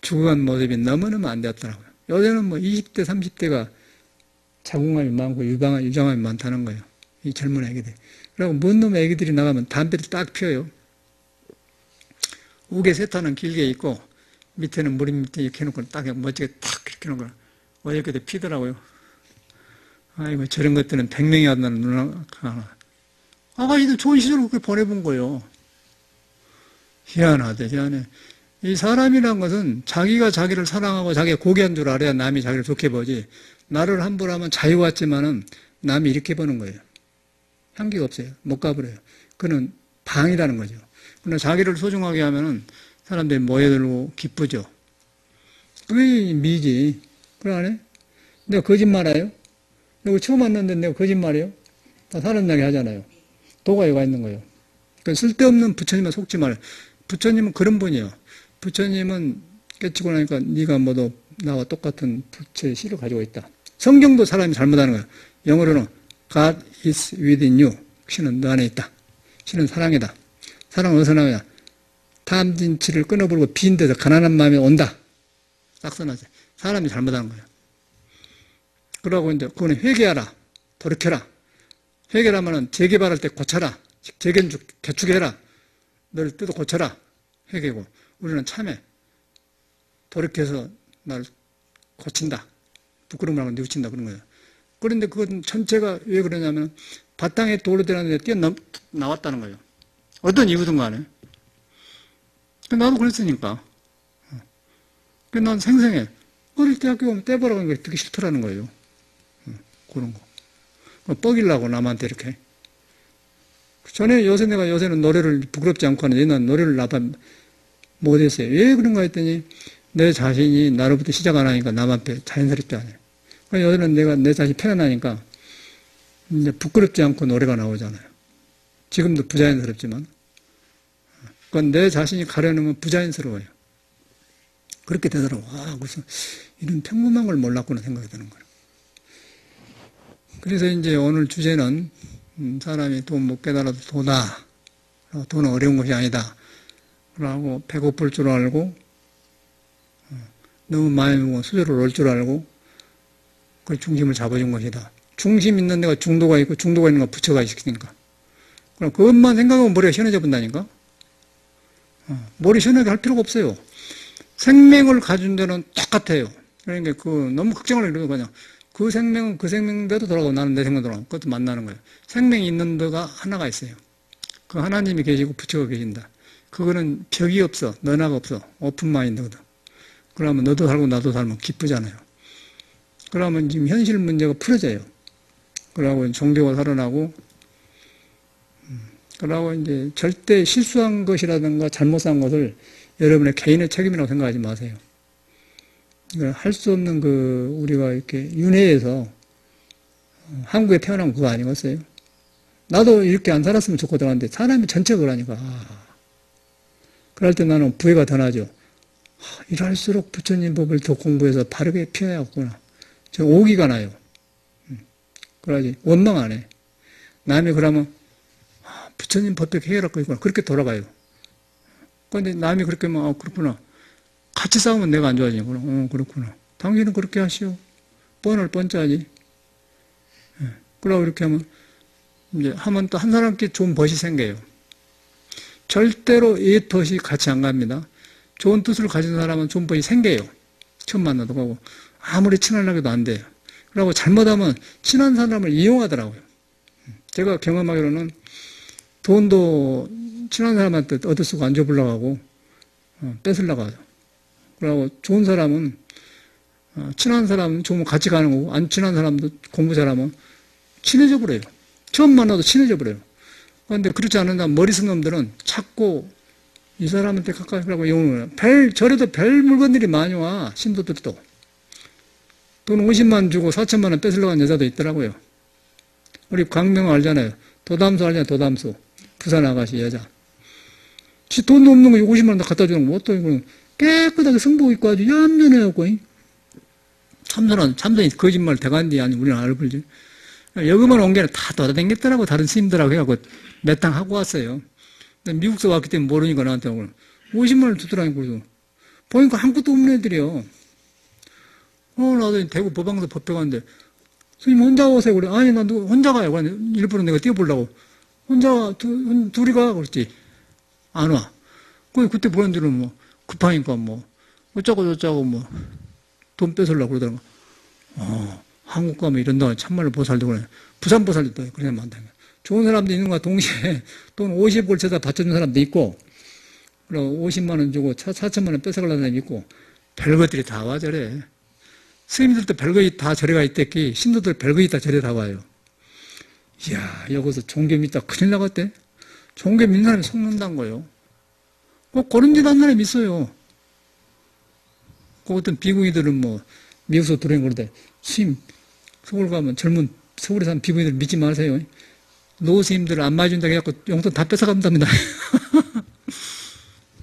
죽어간 모습이 너무너무 안 되었더라고요. 요새는 뭐 20대, 30대가 자궁감이 많고 유방암이 많다는 거예요. 이 젊은 애기들. 그리고 뭔 놈의 애기들이 나가면 담배를 딱 피워요. 우개 세타는 길게 있고 밑에는 머리 밑에 이렇게 해놓고 딱 멋지게 탁 이렇게 해놓고 어저께도 피더라고요. 아이고 저런 것들은 100명이 한다는 누나가 아가씨들 좋은 시절을 그렇게 보내본 거예요. 희한하대 희한해. 이 사람이란 것은 자기가 자기를 사랑하고 자기가 고귀한 줄 알아야 남이 자기를 좋게 보지. 나를 함부로 하면 자유 같지만은 남이 이렇게 보는 거예요. 향기가 없어요. 못 가버려요. 그는 방이라는 거죠. 그러나 자기를 소중하게 하면은 사람들이 모여들고 기쁘죠. 그게 미지. 그래 안 해? 내가 거짓말해요? 여기 처음 왔는데 내가 거짓말해요? 다 사람 얘기 하잖아요. 도가 여가 있는 거예요. 그러니까 쓸데없는 부처님만 속지 말아요. 부처님은 그런 분이에요. 부처님은 깨치고 나니까 네가 뭐도 나와 똑같은 부처의 씨를 가지고 있다. 성경도 사람이 잘못하는 거예요. 영어로는 God is within you. 신은 너 안에 있다. 신은 사랑이다. 사랑은 어디서 나오냐? 탐진치를 끊어버리고 빈 데서 가난한 마음이 온다. 딱 써놨어요. 사람이 잘못하는 거예요. 그러고 이제 그거는 회개하라. 돌이켜라. 회개라면은 재개발할 때 고쳐라. 개축해라. 너를 뜯어 고쳐라. 회개고. 우리는 참해. 돌이켜서 날 고친다. 부끄러움을 하고 뉘우친다. 그런 거예요. 그런데 그건 전체가 왜 그러냐면 바탕에 돌을 대놨는데 뛰어나왔다는 거예요. 어떤 이유든 간에. 나도 그랬으니까. 난 생생해. 어릴 때 학교 가면 떼보라고 하는 게 되게 싫더라는 거예요. 그런 거. 뻐기려고 남한테 이렇게. 요새는 노래를 부끄럽지 않고 하는데 옛날 노래를 나봐 못했어요. 왜 그런가 했더니 내 자신이 나로부터 시작 안 하니까 남 앞에 자연스럽지 않아요. 요새는 내가 내 자신이 편안하니까 이제 부끄럽지 않고 노래가 나오잖아요. 지금도 부자연스럽지만. 그건 내 자신이 가려놓으면 부자연스러워요. 그렇게 되더라고. 그래서 이런 평범한 걸 몰랐구나 생각이 드는 거예요. 그래서 이제 오늘 주제는 사람이 돈 못 깨달아도 도다. 돈은 어려운 것이 아니다. 라고 배고플 줄 알고 너무 마음이 무거워 수저로 올 줄 알고 그 중심을 잡아준 것이다. 중심 있는 데가 중도가 있고 중도가 있는 거 부처가 있으니까. 그럼 그것만 생각하면 머리가 시원해져 본다니까. 머리 시원하게 할 필요가 없어요. 생명을 가진 데는 똑같아요. 그러니까 너무 걱정을 해도 그냥 그 생명은 그 생명대로 돌아가고 나는 내 생명 돌아가고 그것도 만나는 거예요. 생명이 있는 데가 하나가 있어요. 그 하나님이 계시고 부처가 계신다. 그거는 벽이 없어. 너나가 없어. 오픈 마인드거든. 그러면 너도 살고 나도 살면 기쁘잖아요. 그러면 지금 현실 문제가 풀어져요. 그러고 종교가 살아나고 그러고 이제 절대 실수한 것이라든가 잘못한 것을 여러분의 개인의 책임이라고 생각하지 마세요. 할 수 없는 우리가 이렇게 윤회에서 한국에 태어난 그거 아니겠어요? 나도 이렇게 안 살았으면 좋거든 하는데 사람이 전체가 그러니까. 그럴 때 나는 부회가 더 나죠. 이럴수록 부처님 법을 더 공부해서 바르게 피해야겠구나. 저 오기가 나요. 그러지. 원망 안 해. 남이 그러면 부처님 법에 해결할 있구나. 그렇게 돌아가요. 그런데 남이 그렇게 하면 그렇구나. 같이 싸우면 내가 안 좋아지구나. 그렇구나. 당신은 그렇게 하시오. 뻔을 뻔짜지. 그러고 이렇게 하면 이제 하면 또 한 사람께 좋은 벗이 생겨요. 절대로 이 벗이 같이 안 갑니다. 좋은 뜻을 가진 사람은 좋은 벗이 생겨요. 처음 만나도 가고 아무리 친하려고 해도 안 돼요. 그러고 잘못하면 친한 사람을 이용하더라고요. 제가 경험하기로는 돈도 친한 사람한테 얻어쓰고 안 줘보려고 하고 뺏으려고 하죠. 그러고 좋은 사람은 친한 사람은 좋으면 같이 가는 거고 안 친한 사람도 공부 잘하면 친해져 버려요. 처음 만나도 친해져 버려요. 그런데 그렇지 않은 머리 쓴 놈들은 자꾸 이 사람한테 가까이 가라고 영혼을. 절에도 별 물건들이 많이 와, 신도들도. 돈 50만 주고 4천만 원 뺏으려고 한 여자도 있더라고요. 우리 광명 알잖아요. 도담수 알잖아요, 도담수. 부산 아가씨 여자. 지 돈도 없는 거 50만 원 다 갖다 주는 거, 뭐 또 이거 깨끗하게 승복 입고 아주 얌전해갖고, 참선이 거짓말 대간디 아니, 우리는 알불지. 여기만 온 게 다 돌아다녔더라고, 다른 스님들하고 해갖고 몇 당 하고 왔어요. 미국서 왔기 때문에 모르니까 나한테 50만 원 주더라니까. 그래서 보니까 한 것도 없는 애들이요. 나도 대구 법왕서 법회 갔는데, 스님 혼자 오세요. 그래. 아니, 나 혼자 가요. 그래. 일부러 내가 뛰어보려고. 혼자, 둘이 가. 그랬지. 안 와. 그때 보는 줄은 뭐, 급하니까 뭐, 어쩌고 뭐, 돈 뺏으려고 그러더라고. 한국 가면 이런다. 참말로 보살도 그래. 부산 보살도 그래. 많다며. 좋은 사람도 있는 거야. 동시에 돈 50골 받쳐준 사람도 있고, 그리고 50만 원 주고 4천만 원 뺏어가려는 사람이 있고, 별것들이 다 와, 저래. 스님들도 별것이 다 절에 가 있댔기, 신도들 별것이 다 절에 다 와요. 이야, 여기서 종교 믿다 큰일 나갔대. 종교 믿는 사람이 속는다는 거예요. 그런 짓 한 사람이 있어요. 어떤 비구이들은 뭐, 미국에서 들어온 그러는데, 스님, 서울 가면 젊은 서울에 사는 비구이들 믿지 마세요. 노스님들 안 맞아준다고 해갖고 용돈 다 뺏어간답니다.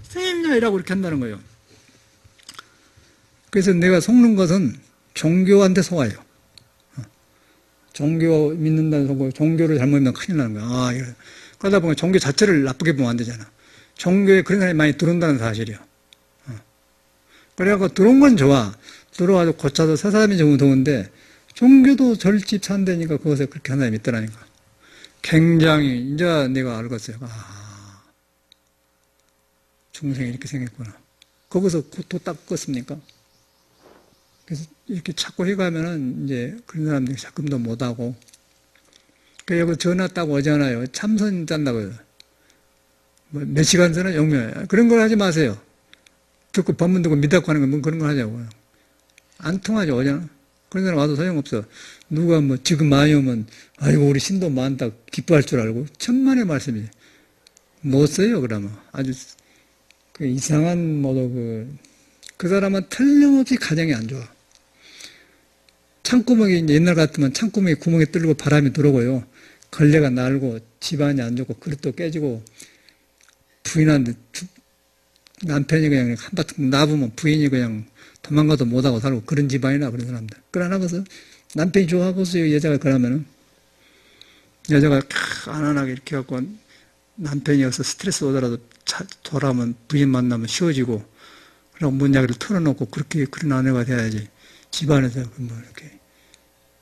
스님이라고 이렇게 한다는 거예요. 그래서 내가 속는 것은 종교한테 속아요. 종교 믿는다는 속고 종교를 잘못 믿으면 큰일 나는 거야. 그러다 보면 종교 자체를 나쁘게 보면 안 되잖아. 종교에 그런 사람이 많이 들어온다는 사실이야. 그래갖고 들어온 건 좋아. 들어와서 고쳐서 새 사람이 좋으면 좋은데 종교도 절집 산다니까 그것에 그렇게 하나님 있더라니까. 굉장히 이제 내가 알겠어요. 중생이 이렇게 생겼구나. 거기서 또 닦았습니까? 그래서 이렇게 자꾸 해가면은 이제 그런 사람들이 자금도 못하고. 그래서 여기 전화 따고 오잖아요. 참선 짠다고요. 뭐 몇 시간 전에 영명. 그런 걸 하지 마세요. 듣고 법문 듣고 믿다고 하는 건 뭐 그런 걸 하자고요. 안 통하죠, 오잖아. 그런 사람 와도 소용없어. 누가 뭐 지금 많이 오면, 아이고, 우리 신도 많다, 기뻐할 줄 알고. 천만의 말씀이지. 못 써요, 그러면. 아주, 이상한, 그 사람은 틀림없이 가정이 안 좋아. 창구멍이, 옛날 같으면 창구멍이 구멍이 뚫리고 바람이 들어오고요. 걸레가 날고, 집안이 안 좋고, 그릇도 깨지고, 부인한테, 남편이 그냥 한바탕 놔보면 부인이 그냥 도망가도 못하고 살고 그런 집안이나 그런 사람들. 그러나 그래서 남편이 좋아하고서요, 여자가 그러면은. 여자가 안안하게 이렇게 갖고 남편이 여기서 스트레스 오더라도 돌아오면 부인 만나면 쉬워지고, 그리고 문 이야기를 털어놓고 그런 아내가 돼야지. 집안에서 뭐 이렇게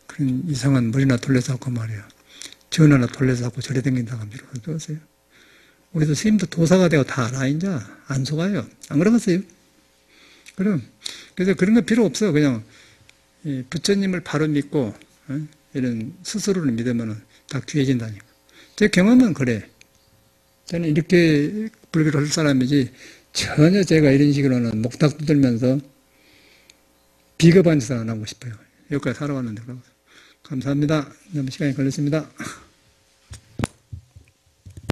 그런 이상한 머리나 돌려서 하고 말이야. 전화나 돌려서 하고 저래 댕긴다고 합니다. 그러세요. 우리도 스님도 도사가 되고 다 알아, 이제. 안 속아요. 안 그러겠어요? 그래서 그런 거 필요 없어. 그냥, 부처님을 바로 믿고, 이런 스스로를 믿으면 다 귀해진다니까. 제 경험은 그래. 저는 이렇게 불교를 할 사람이지, 전혀 제가 이런 식으로는 목탁 두들면서 비겁한 짓을 안 하고 싶어요. 여기까지 살아왔는데. 감사합니다. 너무 시간이 걸렸습니다.